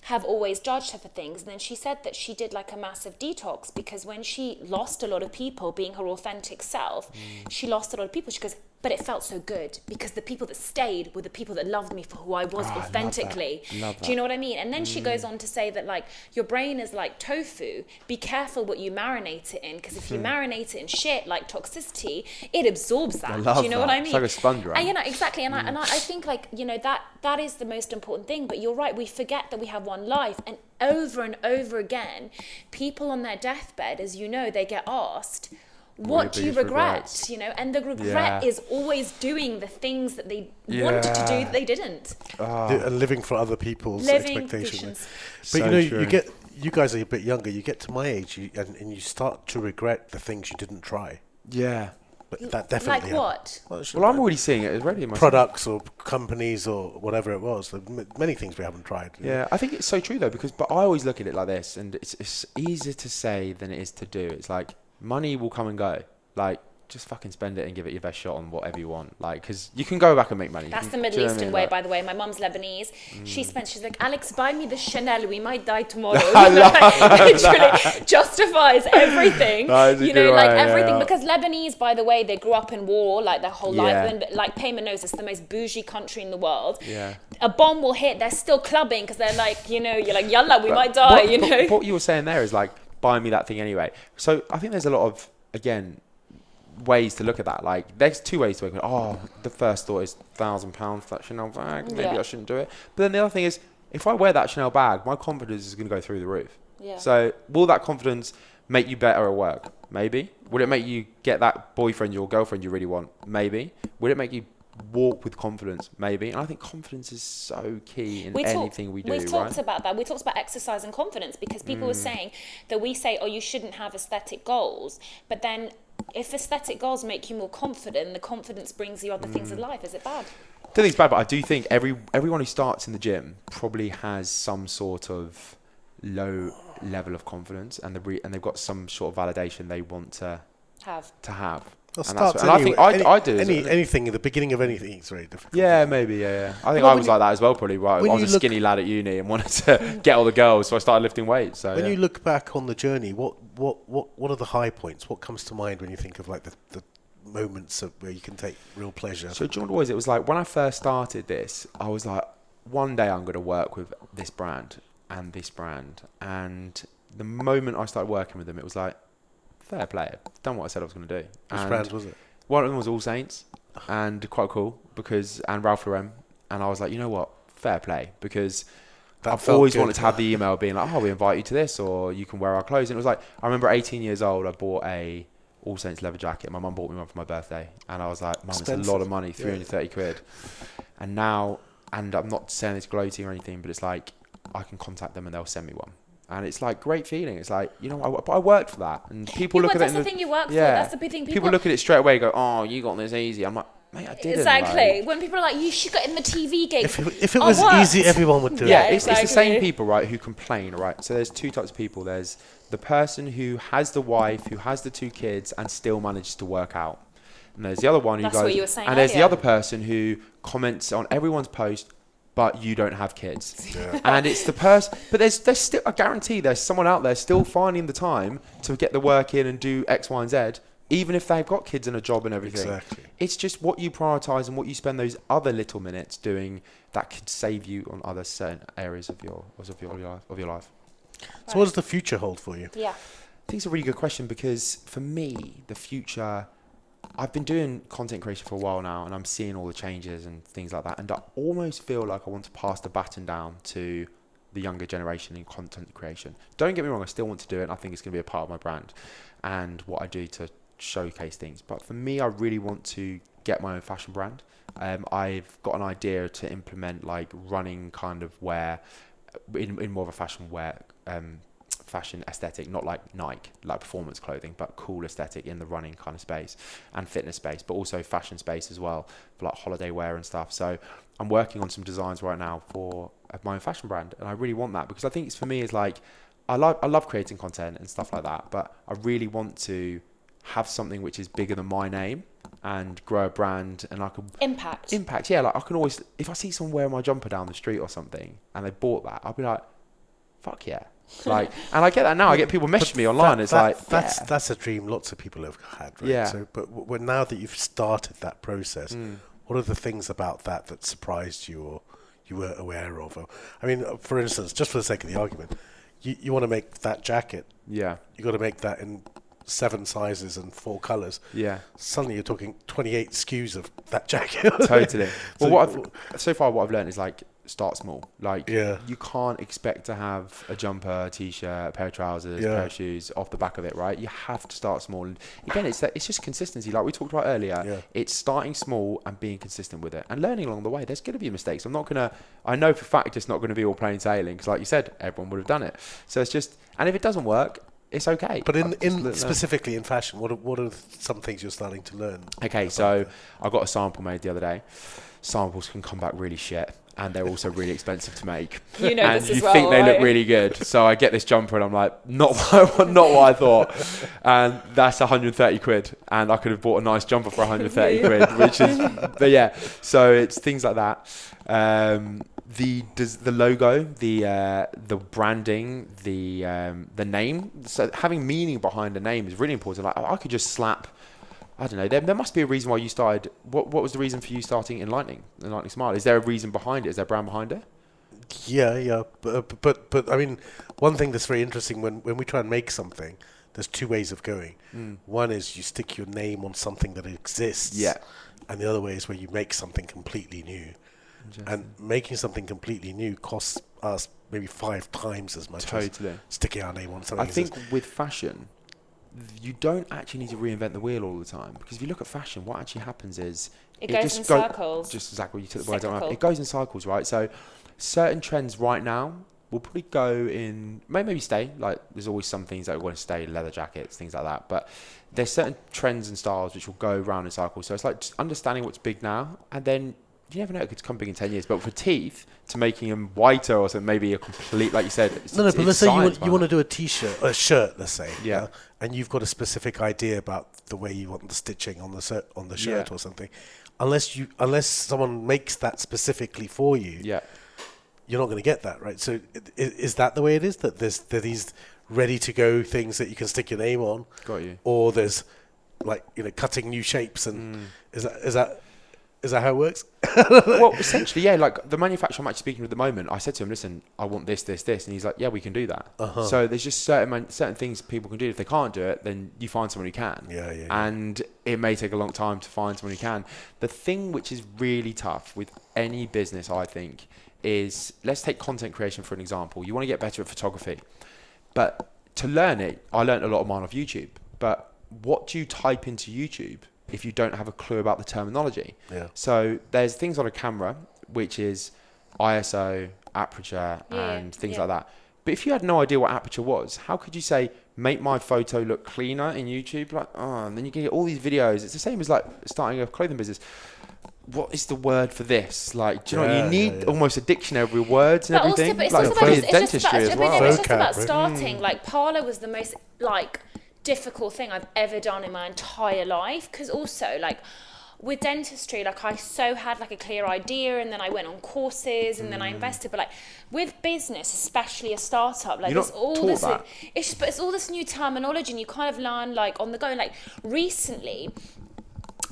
Speaker 3: have always judged her for things. And then she said that she did like a massive detox because when she lost a lot of people being her authentic self, she lost a lot of people. She goes, but it felt so good because the people that stayed were the people that loved me for who I was authentically.
Speaker 2: Love that.
Speaker 3: Do you know what I mean? And then she goes on to say that, like, your brain is like tofu. Be careful what you marinate it in, because if you marinate it in shit like toxicity, it absorbs that. Do you know what I mean?
Speaker 2: It's like a sponge, right?
Speaker 3: And, you know, exactly. And I think, like, you know, that is the most important thing. But you're right. We forget that we have one life, and over again, people on their deathbed, as you know, they get asked, what do you regret? You know, and the regret is always doing the things that they wanted to do that they didn't.
Speaker 1: Living for other people's expectations. But you guys are a bit younger. You get to my age, and you start to regret the things you didn't try.
Speaker 2: Yeah.
Speaker 1: But that definitely.
Speaker 3: Like what?
Speaker 2: Well, I'm already seeing it already in my
Speaker 1: products or companies or whatever it was. Many things we haven't tried.
Speaker 2: Yeah, I think it's so true though, but I always look at it like this, and it's easier to say than it is to do. It's like, money will come and go. Like, just fucking spend it and give it your best shot on whatever you want. Like, because you can go back and make money.
Speaker 3: That's the Middle Eastern way, by the way. My mum's Lebanese. She's like, Alex, buy me the Chanel. We might die tomorrow. Literally justifies everything. You know, like everything. Because Lebanese, by the way, they grew up in war, like their whole life. And like Payman knows, it's the most bougie country in the world. Yeah. A bomb will hit. They're still clubbing because they're like, you know, you're like, yalla, we might die. You know.
Speaker 2: What you were saying there is like, buy me that thing anyway. So I think there's a lot of, again, ways to look at that. Like, there's two ways to look at it. The first thought is £1,000 for that Chanel bag. Maybe I shouldn't do it. But then the other thing is, if I wear that Chanel bag, my confidence is going to go through the roof. Yeah. So will that confidence make you better at work? Maybe. Would it make you get that boyfriend or girlfriend you really want? Maybe. Would it make you walk with confidence? Maybe. And I think confidence is so key in anything we do.
Speaker 3: We've talked about that. We talked about exercise and confidence, because people were saying that we say, oh, you shouldn't have aesthetic goals, but then if aesthetic goals make you more confident, the confidence brings you other things in life. Is it bad?
Speaker 2: I don't think it's bad, but I do think everyone who starts in the gym probably has some sort of low level of confidence, and they've got some sort of validation they want to have. And I think I do.
Speaker 1: Anything in the beginning of anything is very difficult.
Speaker 2: Yeah, maybe. Yeah. I think I was like that as well. Probably. Right. I was a skinny lad at uni and wanted to get all the girls, so I started lifting weights. So
Speaker 1: when you look back on the journey, what are the high points? What comes to mind when you think of like the moments where you can take real pleasure?
Speaker 2: So do you know what it was? It was like when I first started this, I was like, one day I'm going to work with this brand and this brand. And the moment I started working with them, it was like, fair play. I've done what I said I was going to do.
Speaker 1: Which brand was it?
Speaker 2: One of them was All Saints, and quite cool and Ralph Lauren. And I was like, you know what? Fair play, because I've always wanted to have the email being like, oh, we invite you to this, or you can wear our clothes. And it was like, I remember 18 years old, I bought a All Saints leather jacket. My mum bought me one for my birthday. And I was like, Mum, it's a lot of money, 330 quid. And now, and I'm not saying it's gloating or anything, but it's like, I can contact them and they'll send me one. And it's like great feeling. It's like, you know, I worked for that. And people look at it.
Speaker 3: That's the thing you work for. That's the big thing.
Speaker 2: People look at it straight away and go, oh, you got this easy. I'm like, mate, I didn't.
Speaker 3: Exactly. When people are like, you should get in the TV gig.
Speaker 1: If it was easy, everyone would do it.
Speaker 2: Yeah, it's the same people, right, who complain, right? So there's two types of people. There's the person who has the wife, who has the 2 kids, and still manages to work out. And there's the other one who goes, and there's the other person who comments on everyone's post, but you don't have kids. Yeah. And it's the person, but there's still, I guarantee there's someone out there still finding the time to get the work in and do X, Y, and Z, even if they've got kids and a job and everything. Exactly. It's just what you prioritize and what you spend those other little minutes doing that could save you on other certain areas of your life.
Speaker 1: So what does the future hold for you?
Speaker 3: Yeah.
Speaker 2: I think it's a really good question, because for me, the future, I've been doing content creation for a while now, and I'm seeing all the changes and things like that. And I almost feel like I want to pass the baton down to the younger generation in content creation. Don't get me wrong, I still want to do it. And I think it's going to be a part of my brand and what I do to showcase things. But for me, I really want to get my own fashion brand. I've got an idea to implement like running kind of wear in more of a fashion wear, fashion aesthetic, not like Nike, like performance clothing, but cool aesthetic in the running kind of space and fitness space, but also fashion space as well for like holiday wear and stuff. So I'm working on some designs right now for my own fashion brand, and I really want that, because I think it's, for me, is like I love creating content and stuff like that, but I really want to have something which is bigger than my name and grow a brand, and I can impact. Yeah, like I can always, if I see someone wearing my jumper down the street or something and they bought that, I'll be like, fuck yeah. Like, and I get that now. I get people messaging me online.
Speaker 1: That's a dream lots of people have had, right?
Speaker 2: Yeah.
Speaker 1: So, but when now that you've started that process, what are the things about that surprised you or you weren't aware of? I mean, for instance, just for the sake of the argument, you want to make that jacket. Yeah. You got to make that in 7 sizes and 4 colors. Yeah. Suddenly you're talking 28 SKUs of that jacket.
Speaker 2: Totally. Well, so far what I've learned is like, start small. Like, you can't expect to have a jumper, a t-shirt, a pair of trousers, a pair of shoes off the back of it, right? You have to start small. And again, it's just consistency. Like we talked about earlier, it's starting small and being consistent with it and learning along the way. There's going to be mistakes. I know for a fact it's not going to be all plain sailing, because like you said, everyone would have done it. So it's just, and if it doesn't work, it's okay.
Speaker 1: But specifically in fashion, what are some things you're starting to learn?
Speaker 2: Okay, so I got a sample made the other day. Samples can come back really shit, and they're also really expensive to make.
Speaker 3: You know,
Speaker 2: and
Speaker 3: this as
Speaker 2: you
Speaker 3: well,
Speaker 2: think they
Speaker 3: right?
Speaker 2: look really good. So I get this jumper and I'm like, not what I thought. And that's 130 quid. And I could have bought a nice jumper for 130 quid, which is, but yeah. So it's things like that. The logo, the branding, the name. So having meaning behind a name is really important. Like I could just slap, I don't know. There must be a reason why you started. What was the reason for you starting Enlightening Smile? Is there a reason behind it? Is there a brand behind it?
Speaker 1: Yeah. But I mean, one thing that's very interesting when we try and make something, there's 2 ways of going. One is you stick your name on something that exists. Yeah. And the other way is where you make something completely new. And making something completely new costs us maybe 5 times as much as sticking our name on something.
Speaker 2: I think with fashion, you don't actually need to reinvent the wheel all the time, because if you look at fashion, what actually happens is
Speaker 3: it goes in circles.
Speaker 2: Just exactly, you took the words out. It goes in cycles, right? So certain trends right now will probably go in, maybe stay. Like there's always some things that are going to stay, leather jackets, things like that. But there's certain trends and styles which will go round in cycles. So it's like just understanding what's big now, and then you never know, it could come big in 10 years. But for teeth, to making them whiter or something, maybe a complete, like you said.
Speaker 1: But let's say you want to do a shirt, let's say. Yeah. And you've got a specific idea about the way you want the stitching on the shirt or something. Unless someone makes that specifically for you, you're not going to get that, right? So is that the way it is? That there's these ready to go things that you can stick your name on?
Speaker 2: Got you.
Speaker 1: Or there's like, cutting new shapes, and is that Is that how it works?
Speaker 2: Well, essentially, yeah. Like the manufacturer I'm actually speaking with at the moment, I said to him, "Listen, I want this, this, this," and he's like, "Yeah, we can do that." So there's just certain things people can do. If they can't do it, then you find someone who can.
Speaker 1: Yeah.
Speaker 2: And it may take a long time to find someone who can. The thing which is really tough with any business, I think, is, let's take content creation for an example. You want to get better at photography, but to learn it, I learned a lot of mine off YouTube. But what do you type into YouTube if you don't have a clue about the terminology?
Speaker 1: Yeah.
Speaker 2: So there's things on a camera, which is ISO, aperture, and things like that. But if you had no idea what aperture was, how could you say, make my photo look cleaner in YouTube? Like, and then you can get all these videos. It's the same as like starting a clothing business. What is the word for this? Like, do you know what? You need almost a dictionary of words and everything.
Speaker 3: But it's
Speaker 2: like
Speaker 3: also about
Speaker 2: dentistry as well.
Speaker 3: It's just about starting. Like, parlour was the most like difficult thing I've ever done in my entire life, because also like with dentistry, like I had like a clear idea, and then I went on courses, and then I invested. But like with business, especially a startup, like it's all this it's all this new terminology, and you kind of learn like on the go. Like recently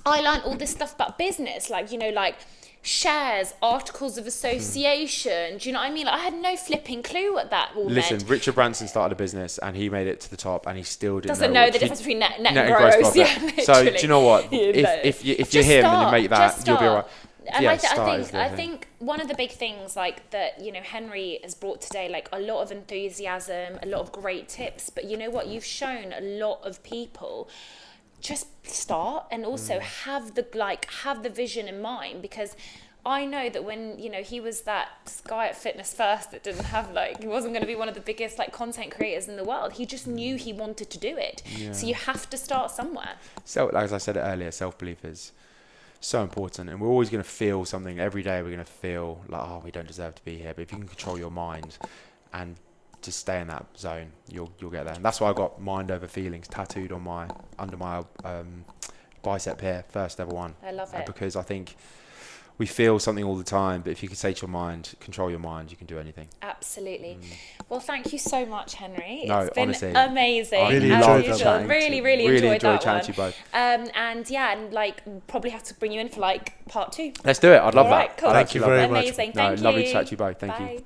Speaker 3: I learned all this stuff about business, like, you know, like shares, articles of association. Do you know what I mean? Like, I had no flipping clue what that all meant.
Speaker 2: Listen, Richard Branson started a business and he made it to the top, and he still
Speaker 3: doesn't know the difference between net and gross.
Speaker 2: Yeah, so do you know what? If you're him and you make that, you'll be all right.
Speaker 3: And I think one of the big things like that, you know, Henry has brought today, like a lot of enthusiasm, a lot of great tips. But you know what? You've shown a lot of people just start, and also have the vision in mind, because I know that when, you know, he was that guy at Fitness First that didn't have like, he wasn't going to be one of the biggest like content creators in the world. He just knew he wanted to do it. So you have to start somewhere. So,
Speaker 2: like as I said earlier, self-belief is so important, and we're always going to feel something every day. We're going to feel like, oh, we don't deserve to be here. But if you can control your mind and just stay in that zone, you'll get there. And that's why I got mind over feelings tattooed on under my bicep here, first ever one.
Speaker 3: I love it,
Speaker 2: because I think we feel something all the time, but if you can say to your mind, control your mind, you can do anything.
Speaker 3: Absolutely. Well, thank you so much, Henry.
Speaker 2: No,
Speaker 3: it's been
Speaker 2: honestly,
Speaker 3: amazing.
Speaker 1: I really enjoyed that.
Speaker 3: Really enjoyed that
Speaker 2: chatting to you both.
Speaker 3: And like probably have to bring you in for like part 2.
Speaker 2: Let's do it. I'd love that.
Speaker 3: Cool.
Speaker 1: Thank you very much.
Speaker 3: Amazing. Thank you.
Speaker 2: Lovely to chat to you both. Thank you.